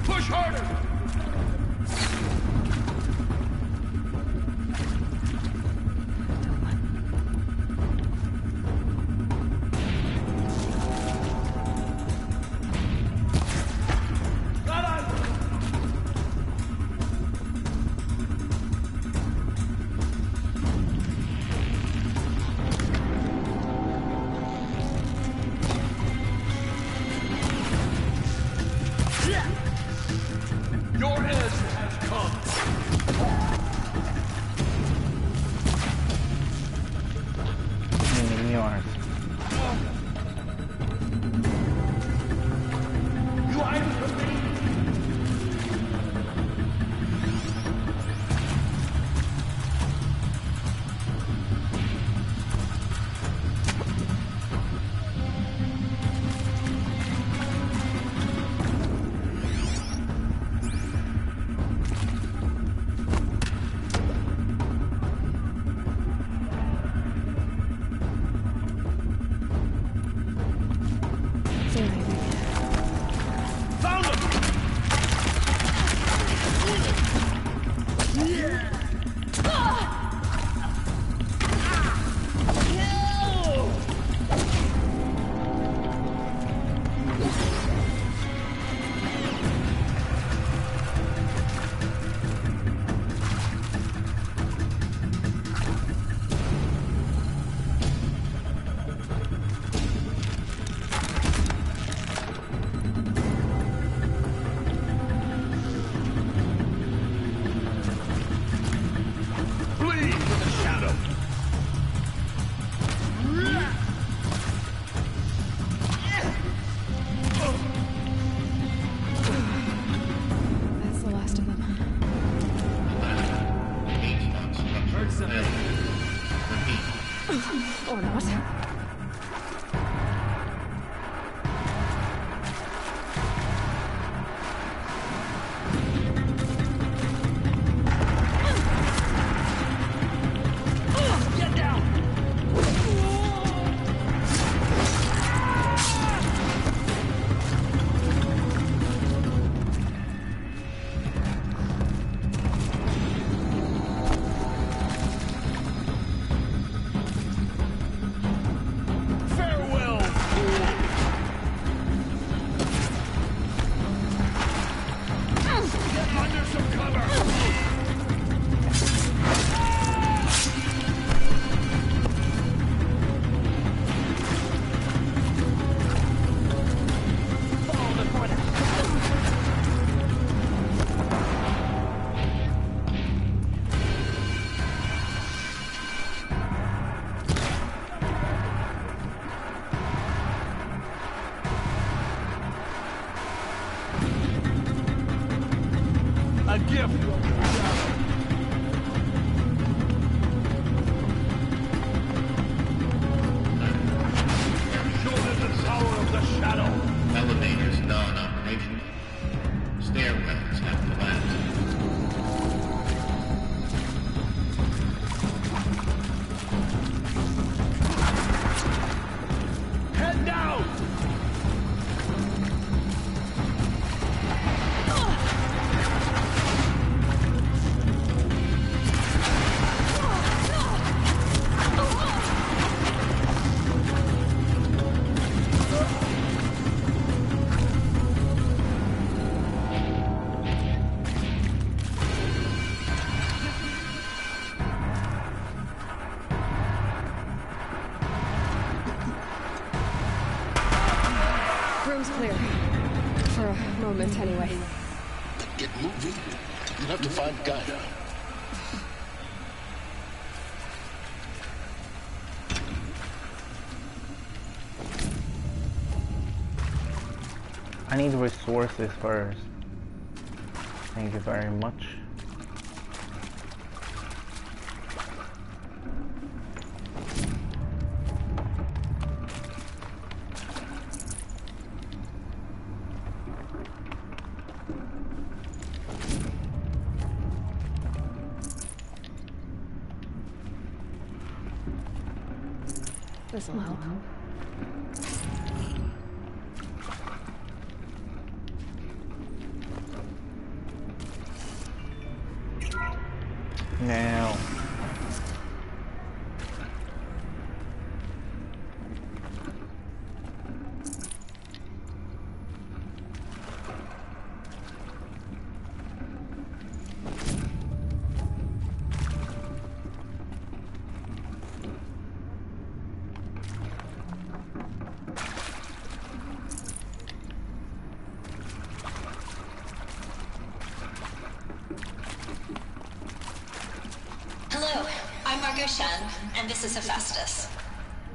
Push harder! Your end has come. Millones. You hide from me. Found him! Flee from the shadow! That's the last of them. Heard something. Or not. Get down! Farewell, fool! Get under some cover! Follow the corner. A gift. Show them the power of the shadow. Elevators non-operational. Stairwells have collapsed. Head down! Room's clear. For a moment, anyway. Get moving. You have to find Gaia. I need resources first. Thank you very much. This'll help. Now. And this is Hephaestus.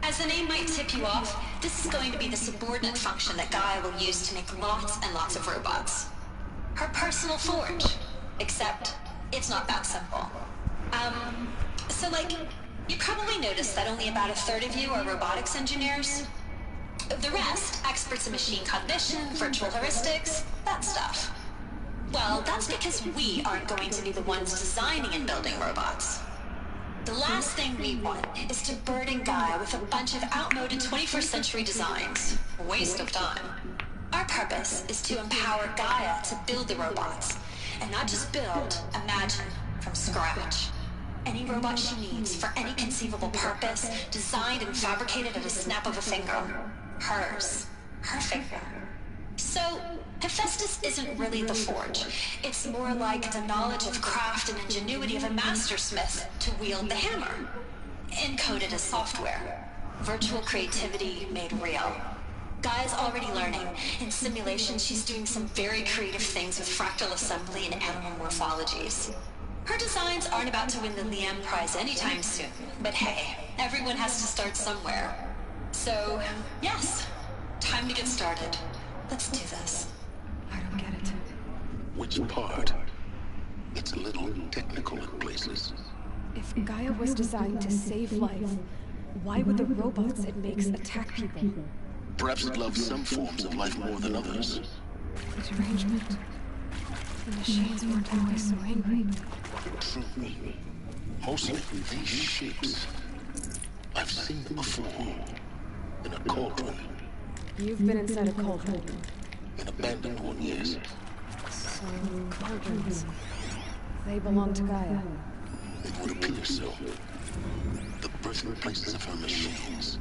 As the name might tip you off, this is going to be the subordinate function that Gaia will use to make lots and lots of robots. Her personal forge. Except, it's not that simple. So you probably noticed that only about a third of you are robotics engineers. The rest, experts in machine cognition, virtual heuristics, that stuff. Well, that's because we aren't going to be the ones designing and building robots. The last thing we want is to burden Gaia with a bunch of outmoded 21st century designs. Waste of time. Our purpose is to empower Gaia to build the robots. And not just build, imagine, from scratch. Any robot she needs, for any conceivable purpose, designed and fabricated at a snap of a finger. Hers. Her finger. So, Hephaestus isn't really the forge. It's more like the knowledge of craft and ingenuity of a mastersmith to wield the hammer. Encoded as software. Virtual creativity made real. Gaia's already learning. In simulation, she's doing some very creative things with fractal assembly and animal morphologies. Her designs aren't about to win the Liam Prize anytime soon. But hey, everyone has to start somewhere. So, yes, time to get started. Let's do this. I don't get it. Which part? It's a little technical in places. If Gaia was designed to save life, why would the robots it makes attack people? Perhaps it loves some forms of life more than others. The derangement. The machines weren't always so angry. True. Mostly these shapes. I've seen them before. In a cauldron. You've been inside a cauldron. An abandoned one, yes. So, cauldrons. They belong to Gaia. It would appear so. The birthplaces of her machines.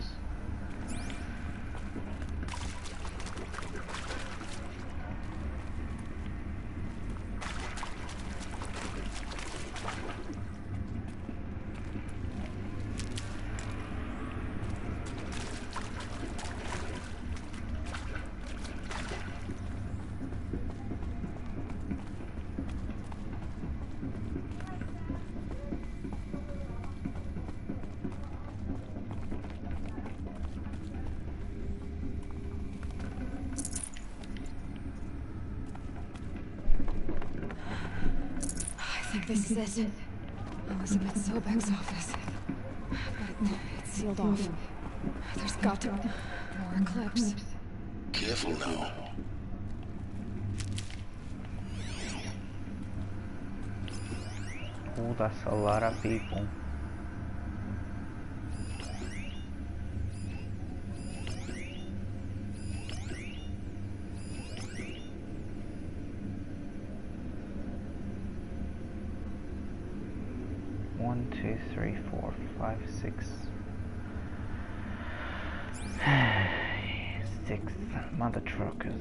I think this is it. Elizabeth Sobek's office. But it's sealed off. There's got to be more eclipse. Careful now. Oh, that's a lot of people. One, two, three, four, five, six. 6 mother truckers.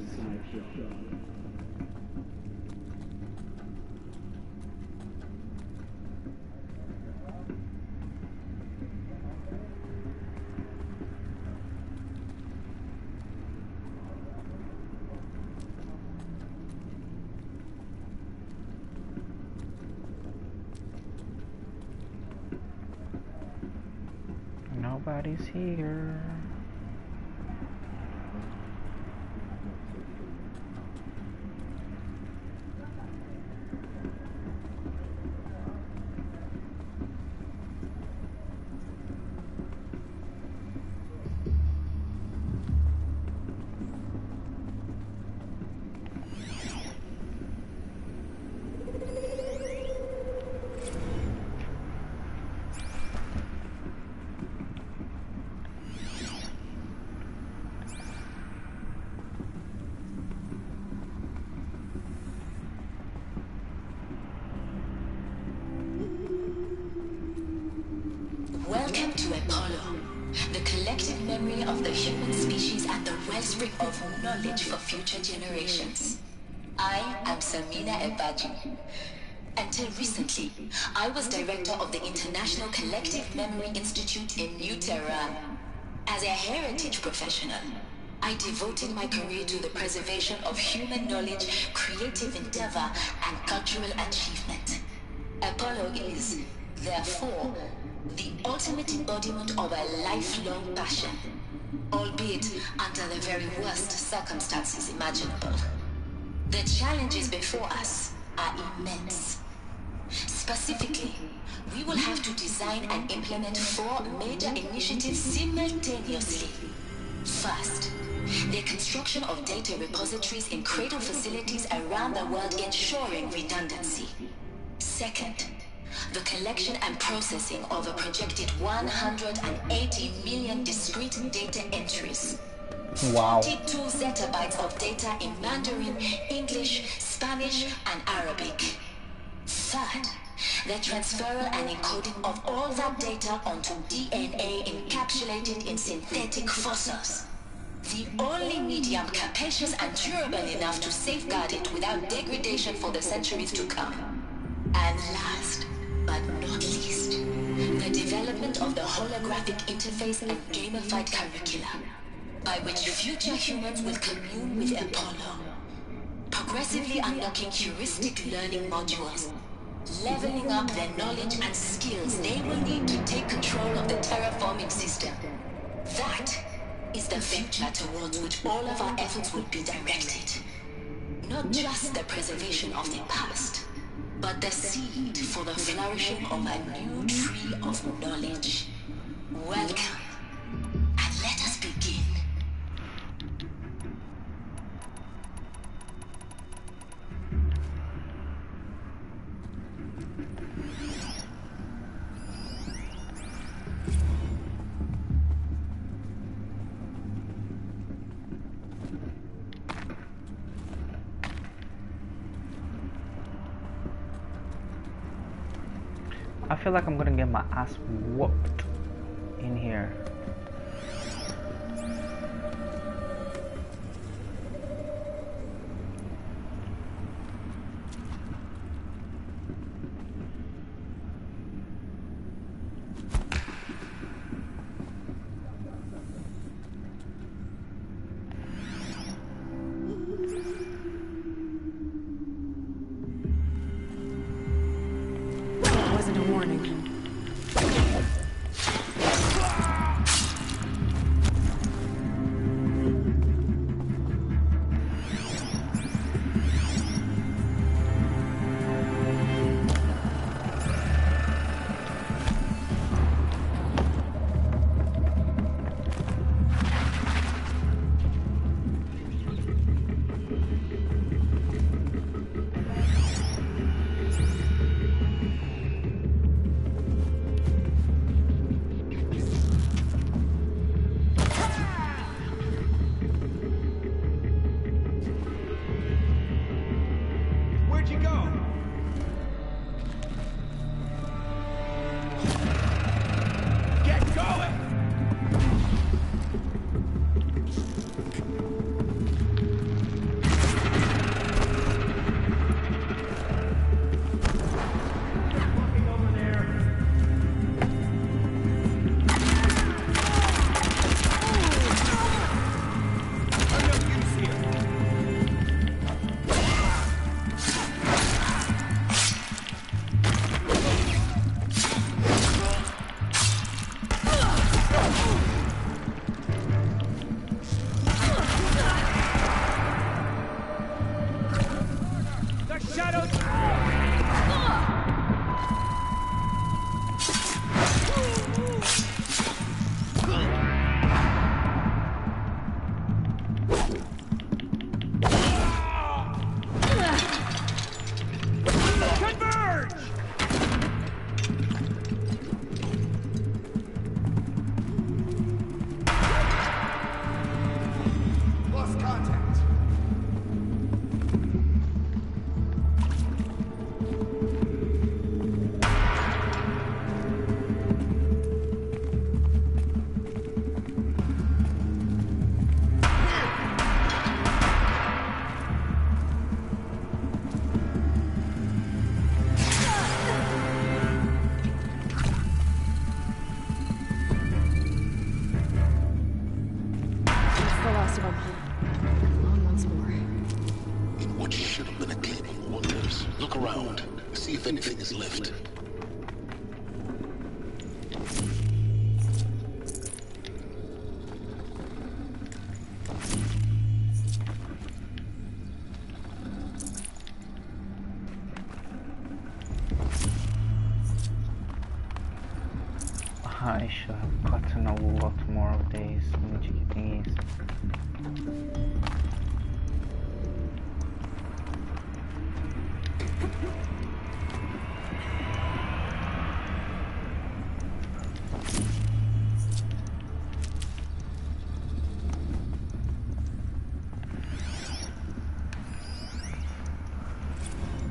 Nobody's here. Apollo, the collective memory of the human species and the wellspring of knowledge for future generations. I am Samina Ebaji. Until recently, I was director of the International Collective Memory Institute in New Tehran. As a heritage professional, I devoted my career to the preservation of human knowledge, creative endeavor, and cultural achievement. Apollo is, therefore, the ultimate embodiment of a lifelong passion, albeit under the very worst circumstances imaginable. The challenges before us are immense. Specifically, we will have to design and implement 4 major initiatives simultaneously. First, the construction of data repositories in cradle facilities around the world ensuring redundancy. Second, the collection and processing of a projected 180 million discrete data entries. Wow. 42 zettabytes of data in Mandarin, English, Spanish, and Arabic. Third, the transferal and encoding of all that data onto DNA encapsulated in synthetic fossils. The only medium capacious and durable enough to safeguard it without degradation for the centuries to come. And last, but not least, the development of the holographic interface and gamified curricula, by which future humans will commune with Apollo, progressively unlocking heuristic learning modules, leveling up the knowledge and skills they will need to take control of the terraforming system. That is the future towards which all of our efforts will be directed. Not just the preservation of the past, but the seed for the flourishing of a new tree of knowledge. Welcome, and let us begin. I feel like I'm gonna get my ass whooped in here. most of them. Alone once more. In what should have been a game of wonders. Look around. See if anything is left. I should have gotten a lot more of these magic thingies.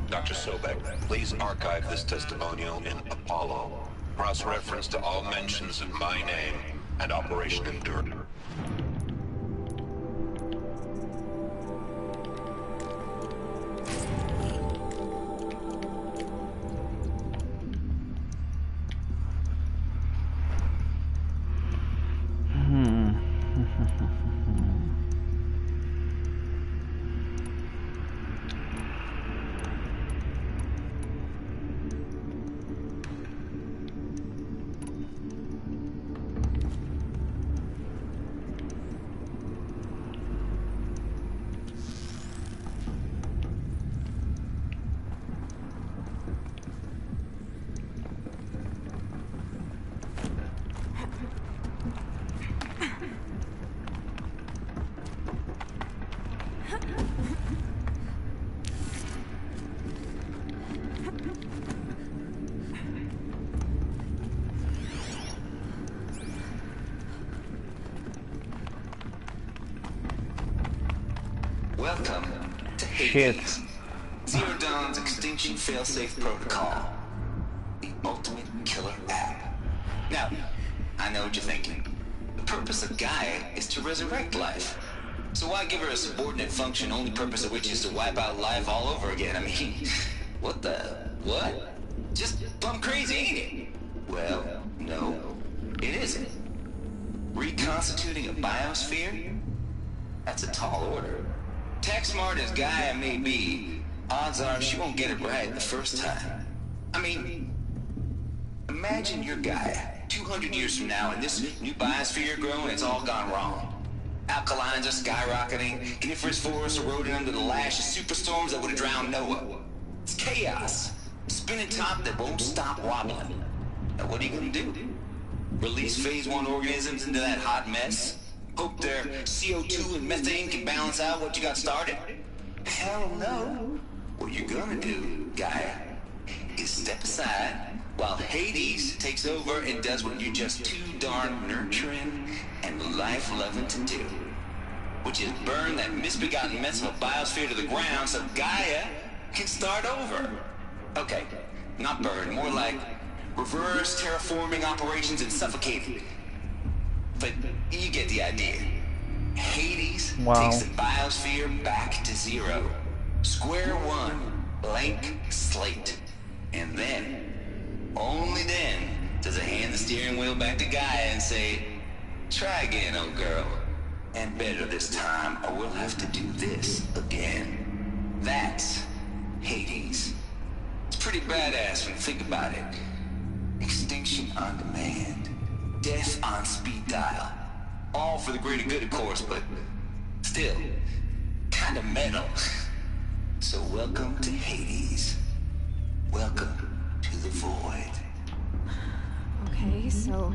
Dr. Sobek, please archive this testimonial in Apollo. Cross-reference to all mentions of my name and Operation Endure. Welcome to Hades. Zero Dawn's Extinction Failsafe Protocol. The ultimate killer app. Now, I know what you're thinking. The purpose of Gaia is to resurrect life. So why give her a subordinate function, only purpose of which is to wipe out life all over again? I mean, what? Just plumb crazy, ain't it? Well, no, it isn't. Reconstituting a biosphere? That's a tall order. Tech smart as Gaia may be, odds are she won't get it right the first time. I mean, imagine you're Gaia, 200 years from now, and this new biosphere you're growing, it's all gone wrong. Alkalines are skyrocketing, coniferous forests eroding under the lash of superstorms that would have drowned Noah. It's chaos. A spinning top that won't stop wobbling. Now what are you gonna do? Release phase 1 organisms into that hot mess? Hope their CO2 and methane can balance out what you got started? Hell no. What you're gonna do, Gaia, is step aside while Hades takes over and does what you're just too darn nurturing and life-loving to do. Which is burn that misbegotten mess of a biosphere to the ground so Gaia can start over. Okay, not burn, more like reverse terraforming operations and suffocating. But you get the idea. Hades takes the biosphere back to zero. Square one, blank slate. And then, only then, does it hand the steering wheel back to Gaia and say, try again, old girl. And better this time, or we'll have to do this again. That's Hades. It's pretty badass when you think about it. Extinction on demand. Death on speed dial. All for the greater good, of course, but still, kind of metal. So welcome to Hades. Welcome to the void. Okay, so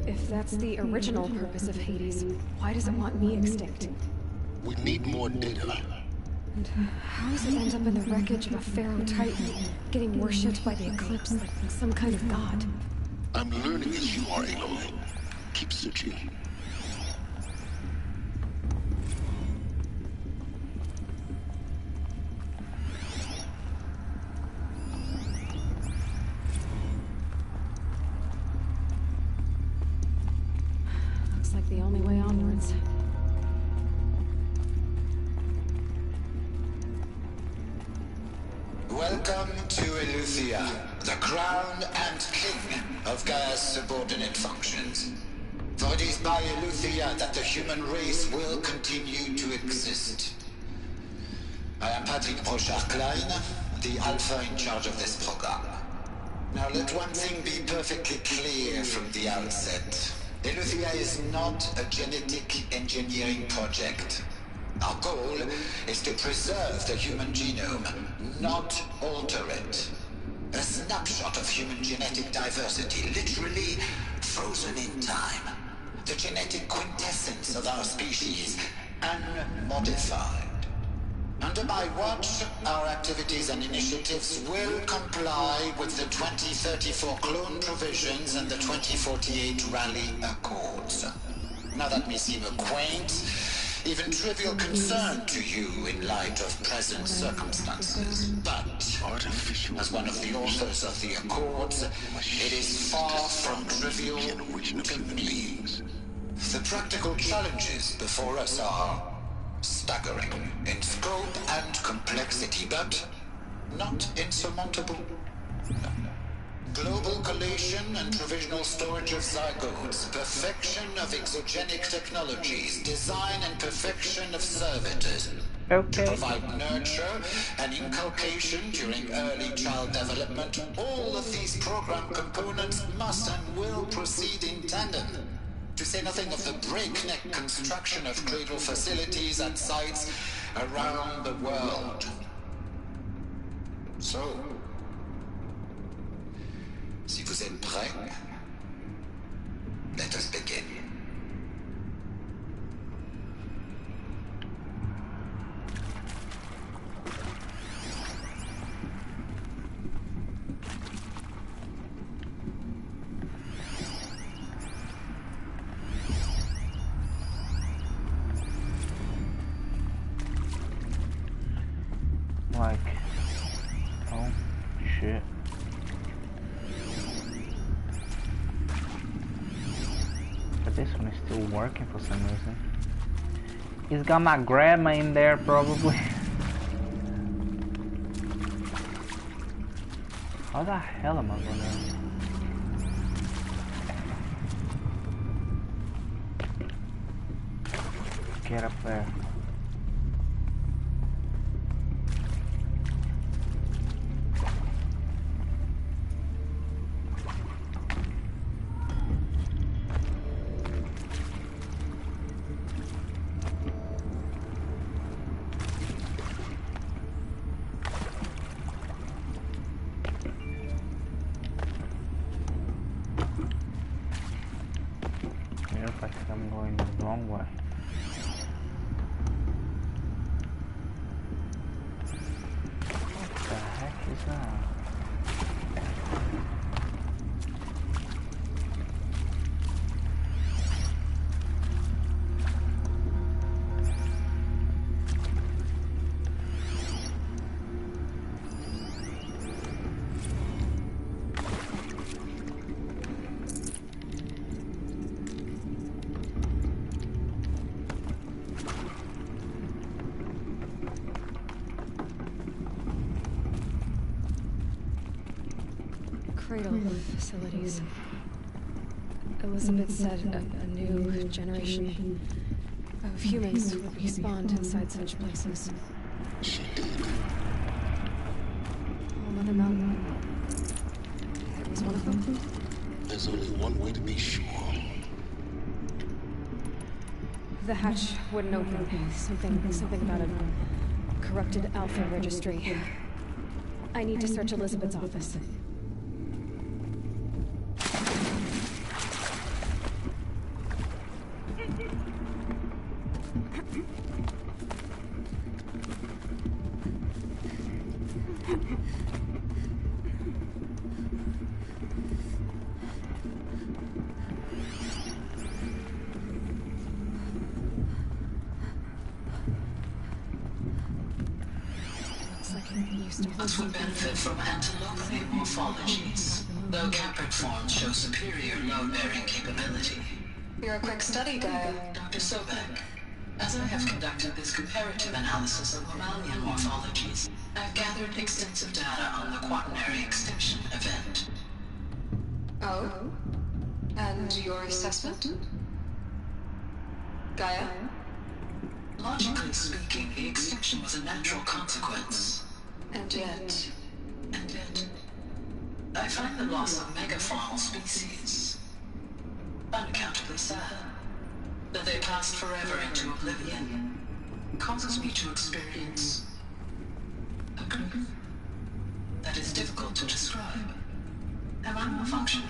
if that's the original purpose of Hades, why does it want me extinct? We need more data. And how does it end up in the wreckage of a Pharaoh Titan, getting worshipped by the Eclipse like some kind of god? I'm learning as you are, Aloy. Keep searching. Looks like the only way onwards. Welcome to Eleuthia, the crown and king of Gaia's subordinate functions. For it is by Eleuthia that the human race will continue to exist. I am Patrick Brochard-Klein, the Alpha in charge of this program. Now let one thing be perfectly clear from the outset. Eleuthia is not a genetic engineering project. Our goal is to preserve the human genome, not alter it. A snapshot of human genetic diversity, literally frozen in time. The genetic quintessence of our species, unmodified. Under my watch, our activities and initiatives will comply with the 2034 clone provisions and the 2048 Rally Accords. Now that may seem a quaint, even trivial concern to you in light of present circumstances, but as one of the authors of the Accords, it is far from trivial to me. The practical challenges before us are staggering in scope and complexity, but not insurmountable. Global collation and provisional storage of zygotes, perfection of exogenic technologies, design and perfection of servitors. To provide nurture and inculcation during early child development, all of these program components must and will proceed in tandem. To say nothing of the breakneck construction of cradle facilities at sites around the world. So, si vous êtes prêts, let us begin. Like, oh shit. But this one is still working for some reason. He's got my grandma in there probably. How the hell am I gonna... get up there? Looks like I'm going the wrong way. What the heck is that? Cradle facilities. Elizabeth said a new generation of humans would be spawned inside such places. She did. Mother Mountain. It was one of them? There's only one way to be sure. The hatch wouldn't open. Something about a corrupted Alpha registry. I need to search Elizabeth's office. But would benefit from antilope morphologies, though caprid forms show superior load-bearing capability. You're a quick study guy. Dr. Sobek, as I have conducted this comparative analysis of mammalian morphologies, I've gathered extensive data on the quaternary extinction event. Oh? And your assessment? Gaia? Logically speaking, the extinction was a natural consequence. And yet... I find the loss of megafaunal species unaccountably sad. That they passed forever into oblivion causes me to experience a grief that is difficult to describe. Am I malfunctioning?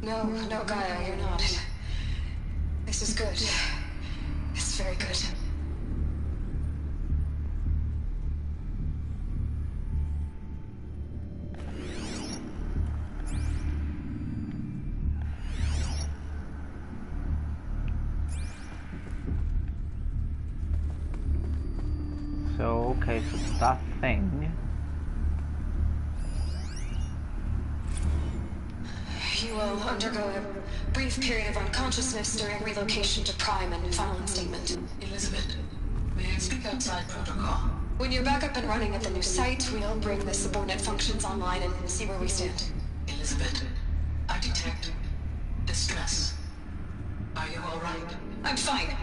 No, Gaia, you're not. This is good. It's very good. So, okay, so that thing. You will undergo a brief period of unconsciousness during relocation to Prime and final instatement. Elizabeth, may I speak outside protocol? When you're back up and running at the new site, we'll bring the subordinate functions online and see where we stand. Elizabeth, I detect distress. Are you all right? I'm fine.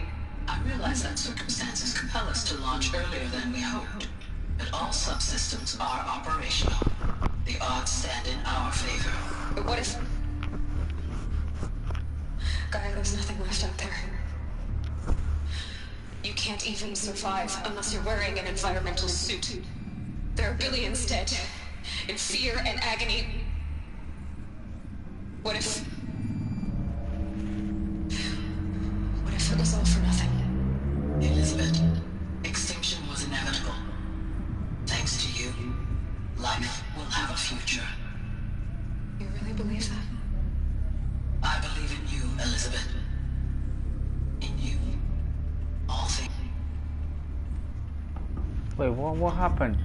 I realize that circumstances compel us to launch earlier than we hoped, but all subsystems are operational. The odds stand in our favor. But what if... Gaia, there's nothing left out there. You can't even survive unless you're wearing an environmental suit. There are billions dead, in fear and agony. What if it was all for nothing? Elizabeth, extinction was inevitable. Thanks to you, life will have a future. You really believe that? I believe in you, Elizabeth. In you, all things. Wait, what happened?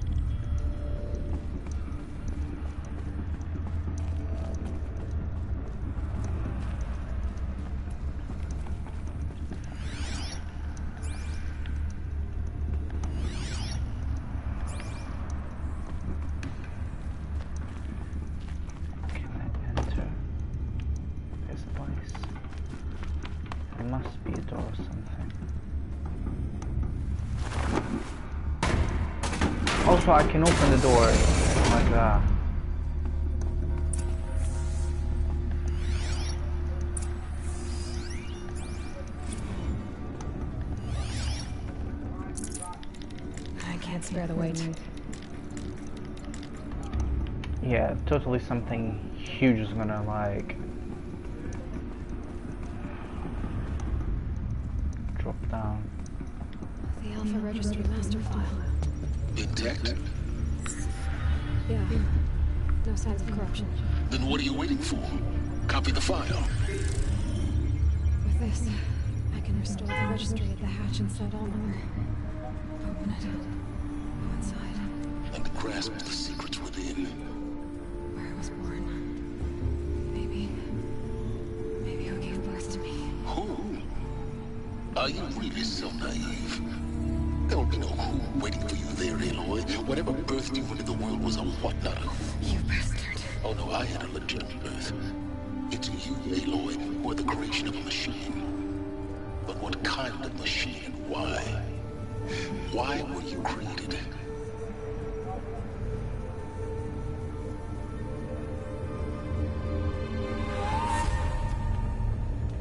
Must be a door or something. Also, I can open the door like that. I can't spare the weight. Yeah, totally something huge is gonna like drop down. The Alpha Registry master file. Intact? Yeah. No signs of corruption. Then what are you waiting for? Copy the file. With this, I can restore the registry at the hatch inside Allmother. Open it. Go inside. And grasp the secrets within. Where I was born. Maybe who gave birth to me. Who? Are you really so naive? There will be no who waiting for you there, Aloy. Whatever birthed you into the world was a what, not a who. You bastard. Oh no, I had a legitimate birth. It's you, Aloy, who are the creation of a machine. But what kind of machine and why? Why were you created?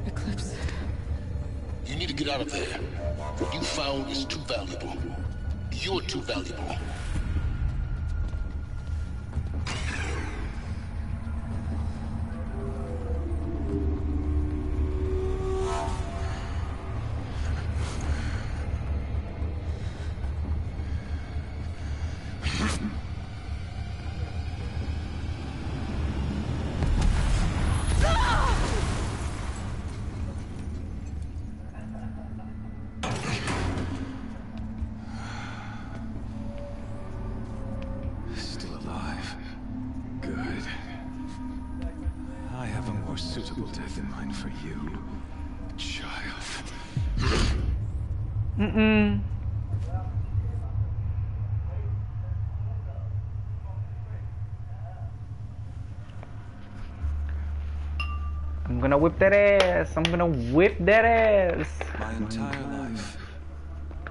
Eclipse. You need to get out of there. What you found is too valuable. You're too valuable. gonna whip that ass. I'm gonna whip that ass. My entire life,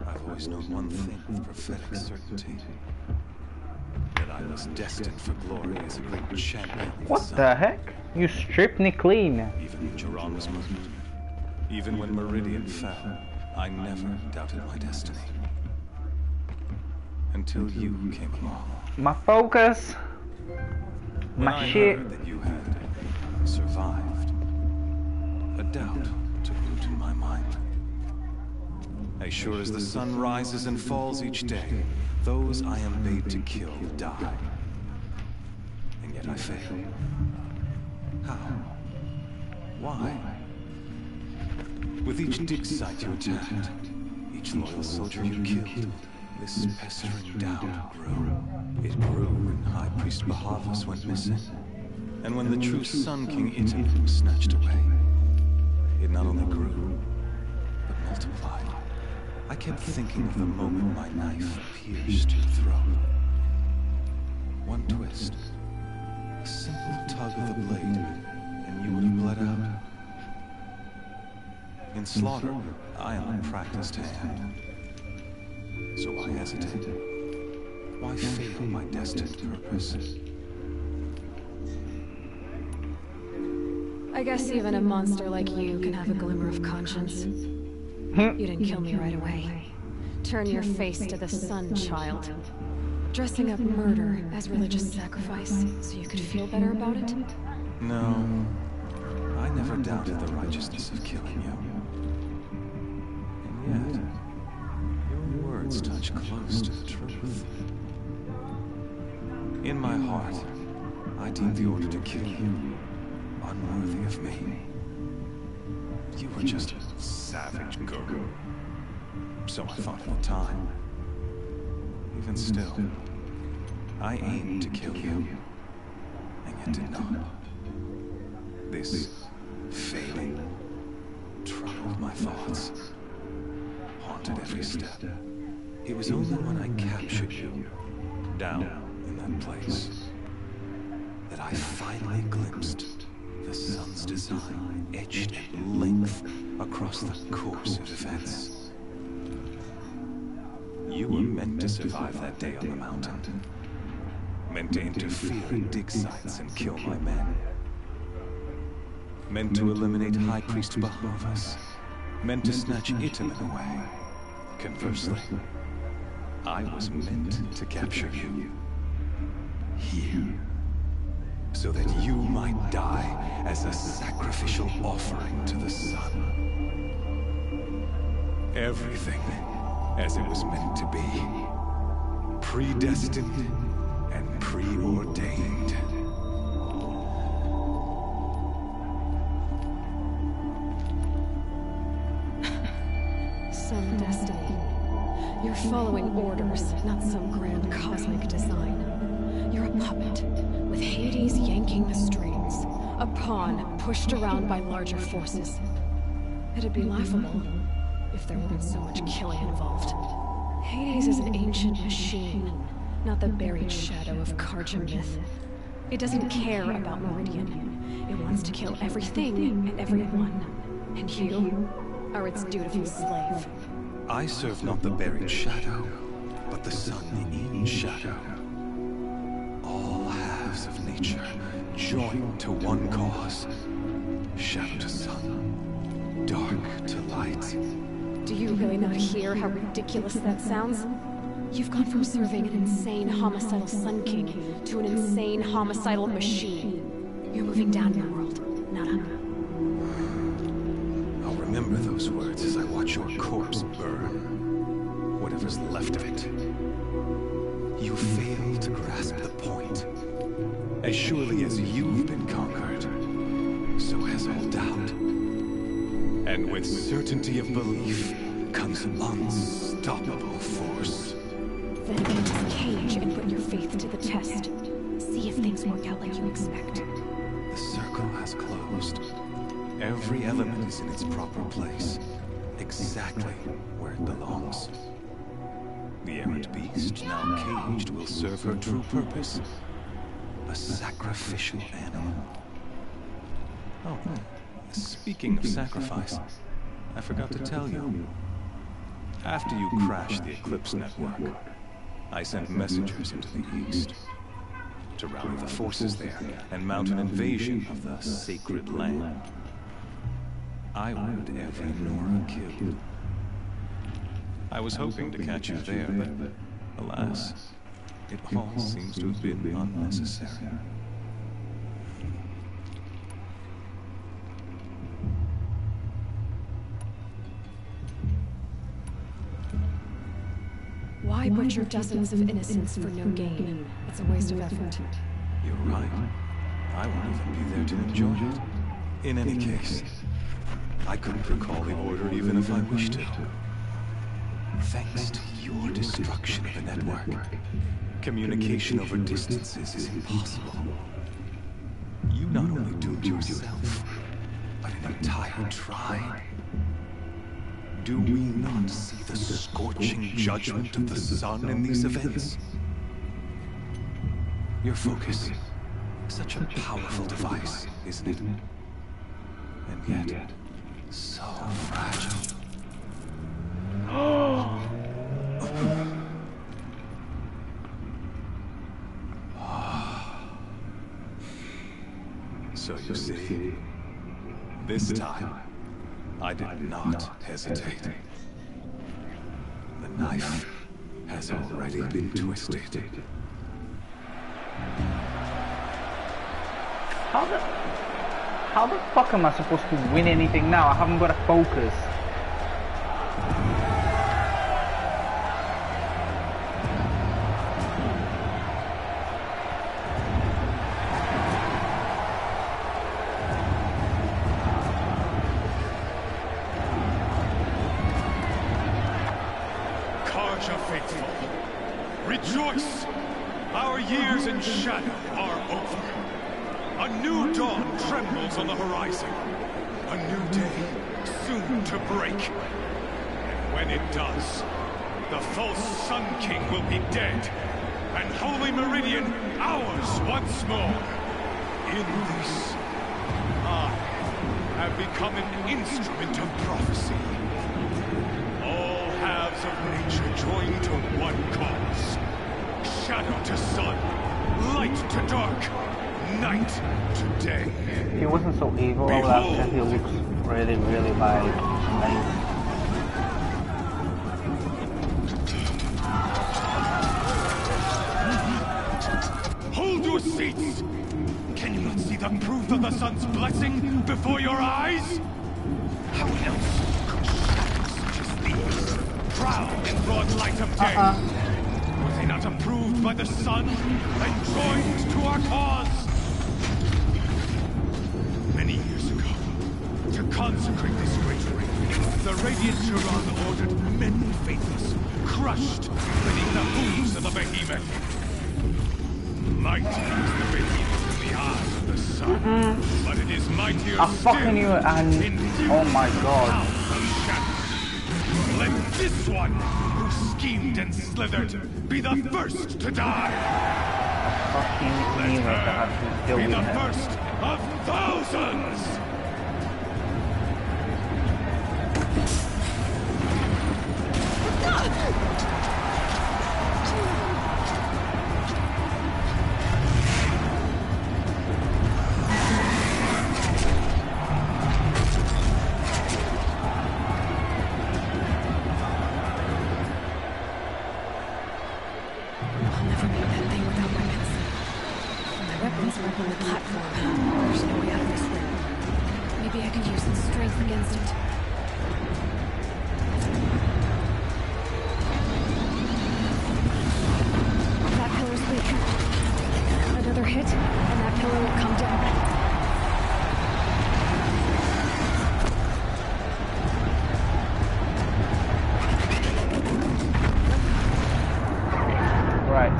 I've always known one thing with prophetic certainty. That I was destined for glory as a great champion. What the heck? You stripped me clean. Even when Jiran was murdered, even when Meridian fell, I never doubted my destiny. Until you came along. My focus. My shit. Heard that you had survived, a doubt took root in my mind. As sure as the sun rises and falls each day, those I am bade to kill die. And yet I fail. How? Why? With each dig site you attacked, each loyal soldier you killed, this pestering doubt grew. It grew when High Priest Bahavas went missing. And when the true Sun King Italy was snatched away, it not only grew, but multiplied. I kept thinking of the moment my knife pierced your throat. One twist, a simple tug of the blade, and you would have bled out. In slaughter, I am a practiced hand. So why hesitate? Why fail my destined purpose? I guess even a monster like you can have a glimmer of conscience. You didn't kill me right away. Turn your face to the sun, child. Dressing up murder as religious sacrifice so you could feel better about it? No, I never doubted the righteousness of killing you. And yet, your words touch close to the truth. In my heart, I deemed the order to kill you unworthy of me. You were just a savage girl. So I thought at the time. Even still, I aimed to kill you, and yet did not. This failing troubled my thoughts, haunted every step. It was only when I captured you, down in that place, that I finally glimpsed the sun's design etched at length across the course of events. You were meant to survive that day on the mountain. Meant to interfere at dig sites and kill my men. Meant to eliminate High Priest Bahavas. Meant to snatch Itaman away. Conversely, I was meant to capture you. Here. So that you might die as a sacrificial offering to the sun. Everything as it was meant to be. Predestined and preordained. Some destiny. You're following orders, not some grand cosmic design. You're a puppet, with Hades yanking the strings. A pawn pushed around by larger forces. It'd be laughable if there weren't so much killing involved. Hades is an ancient machine, not the buried shadow of Karja myth. It doesn't care about Meridian. It wants to kill everything and everyone. And you are its dutiful slave. I serve not the buried shadow, but the sun in shadow. All halves of nature joined to one cause. Shadow to sun, dark to light. Do you really not hear how ridiculous that sounds? You've gone from serving an insane homicidal Sun King to an insane homicidal machine. You're moving down your world, not up. I'll remember those words as I watch your corpse burn. Whatever's left of it. You fail to grasp the point. As surely as you've been conquered, so has all doubt. And with certainty of belief comes unstoppable force. Then get into the cage and put your faith to the test. See if things work out like you expect. The circle has closed. Every element is in its proper place. Exactly where it belongs. The errant beast, now caged, will serve her true purpose. A sacrificial animal. Oh, Speaking of sacrifice, I forgot to tell you. After you crashed the Eclipse network, I sent messengers into the east to rally the forces there and mount an invasion of the sacred land. I ordered every Nora killed. I was hoping to catch you there, but alas, it all seems to have been unnecessary. Why butcher dozens of innocents for no gain? It's a waste of effort. You're right. I won't even be there to enjoy it. In any case, I couldn't recall the order even if I wished to. Thanks to your destruction of the network, communication over distances is impossible. You not only doomed yourself, but an entire tribe. Do we not see the scorching judgment of the sun in these events? Your focus, such a powerful device, isn't it? And yet, so fragile. So you see, this time, I did not hesitate. The knife has already been twisted. How the fuck am I supposed to win anything now? I haven't got a focus. Rejoice! Our years in shadow are over. A new dawn trembles on the horizon. A new day soon to break. And when it does, the false Sun King will be dead, and Holy Meridian ours once more. In this, I have become an instrument of prophecy. All halves of nature join to one cause. Shadow to sun, light to dark, night to day. If he wasn't so evil, I would have said he looks really, really like amazing. Hold your seats! Can you not see the proof of the sun's blessing before your eyes? How else could shadows such as these prowl in broad light of day? Were they not approved by the sun and joined to our cause? Many years ago, to consecrate this great ring, the Radiant Turan ordered many faithless, crushed beneath the hooves of the behemoth. Mighty is the behemoth in the eyes of the sun, but it is mightier I'm still fucking you and oh my god. Let this one, who schemed and slithered, be the first to die. Fucking knew I had to deal Be with the it. first of thousands.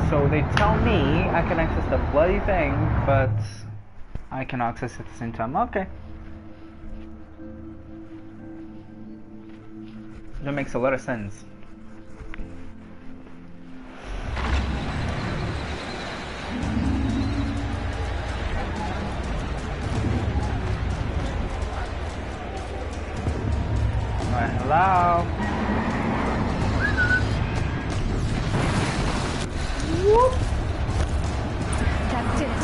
So they tell me I can access the bloody thing, but I can access it at the same time. Okay. That makes a lot of sense. Hello? Whoop. That's it.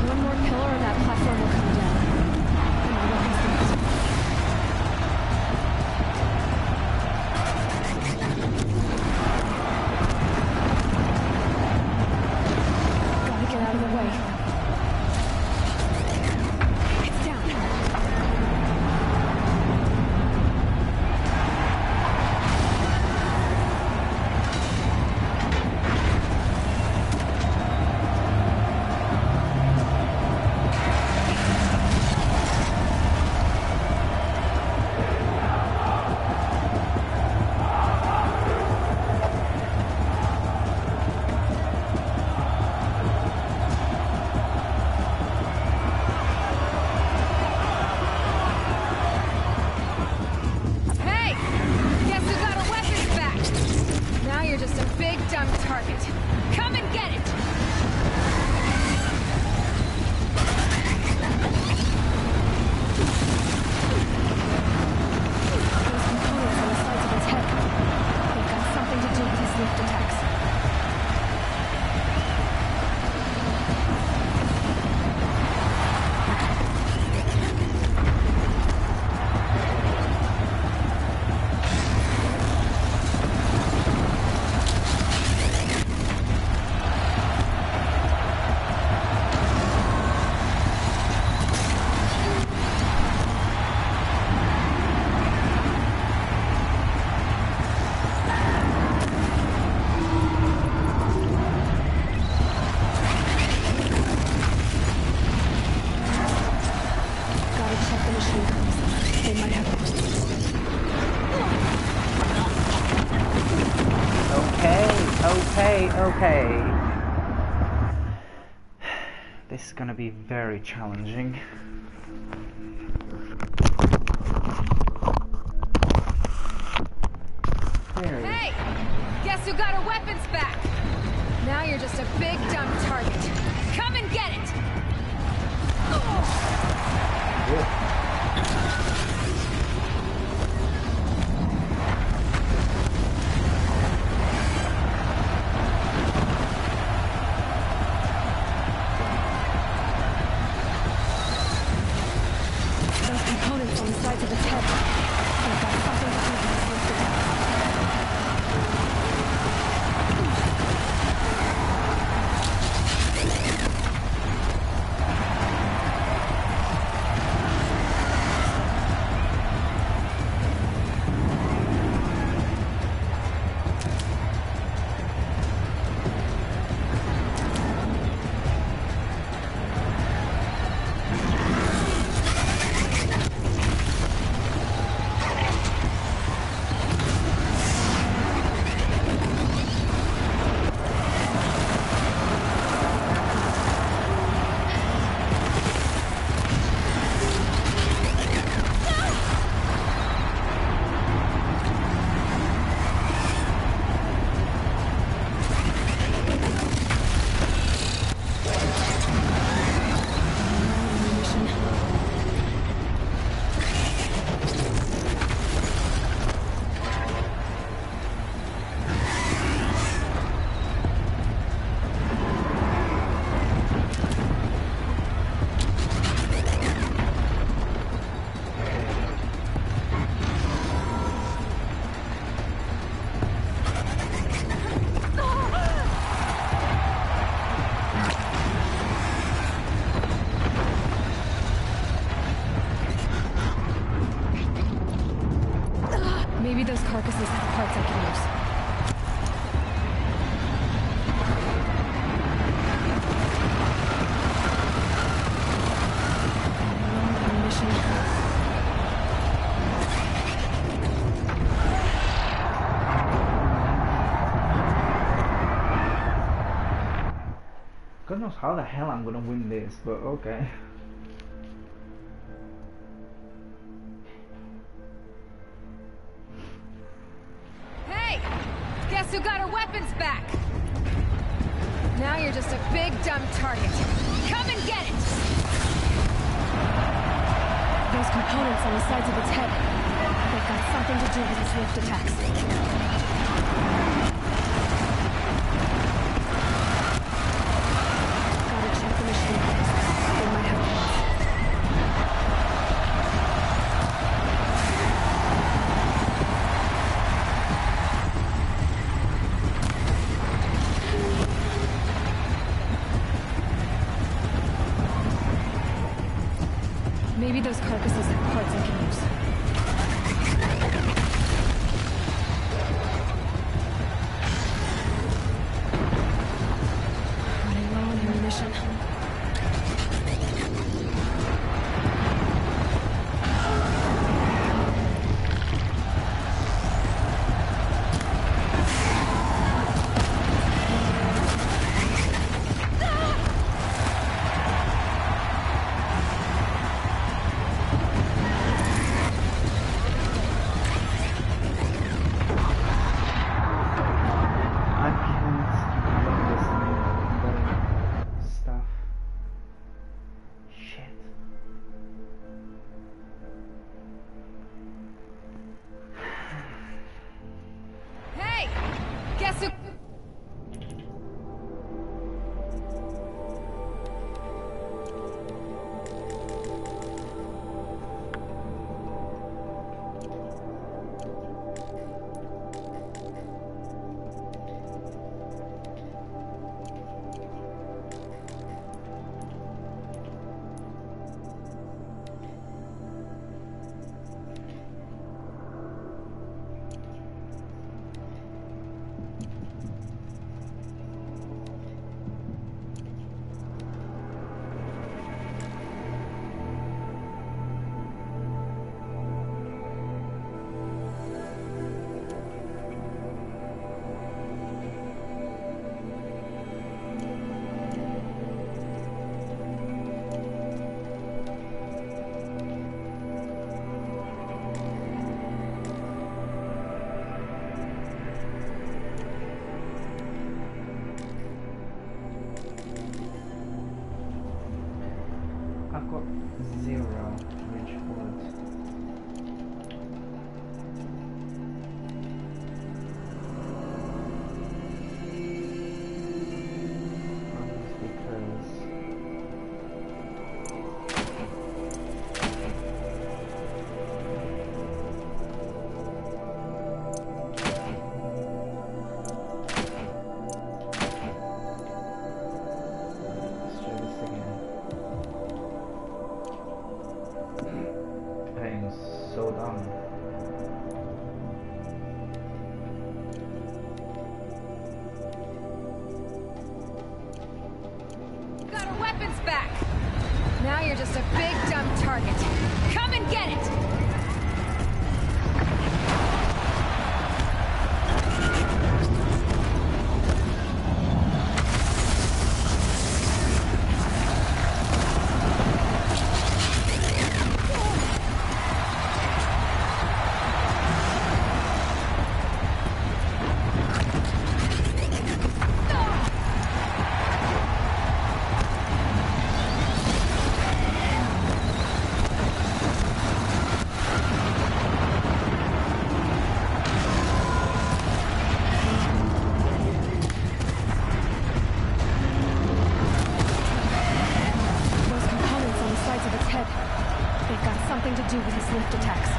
One more pillar and that platform will come down. And my weapon's the best. Gotta get out of the way. It's down. Hey! Guess who got our weapons back? Now you're just a big dumb target. Come and get it! Those components on the sides of its head. They've got something to do with his lift attacks. Gotta check the machine guns. They might have Okay. This is gonna be very challenging. There. Hey! Guess who got our weapons back? Now you're just a big dumb target. Come and get it! Those components on the sides of its head. They've got something to do with his lift attacks. Maybe those carcasses have parts I can use. God knows how the hell I'm gonna win this, but okay. Hey! Guess who got our weapons back? Now you're just a big dumb target. Come and get it! Those components on the sides of its head. They've got something to do with his lift attacks. Gotta check the machine. They might have parts. Maybe those carcasses have parts I can use. Running low on ammunition. I've got 0 rich wood. So dumb. Got our weapons back! Now you're just a big dumb target. Come and get it! To do with his lift attacks.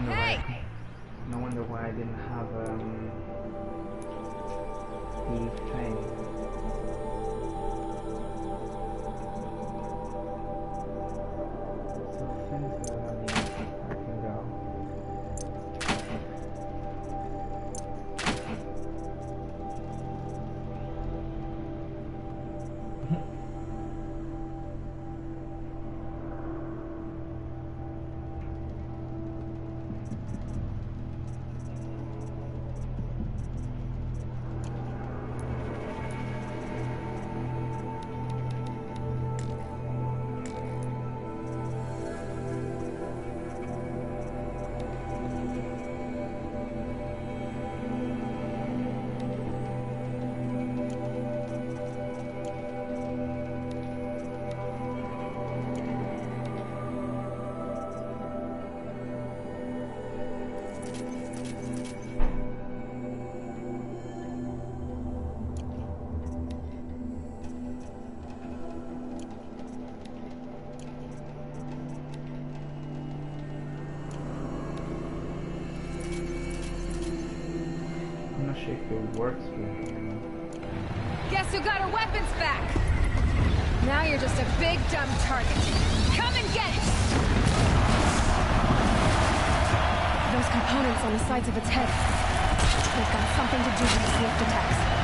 Okay. No wonder why I didn't have P13. So things that I can go. works with him. Guess who got her weapons back? Now you're just a big dumb target. Come and get it! Those components on the sides of its head. They've got something to do with the swift attacks.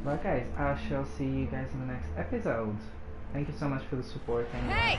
Well guys, I shall see you guys in the next episode. Thank you so much for the support and Hey!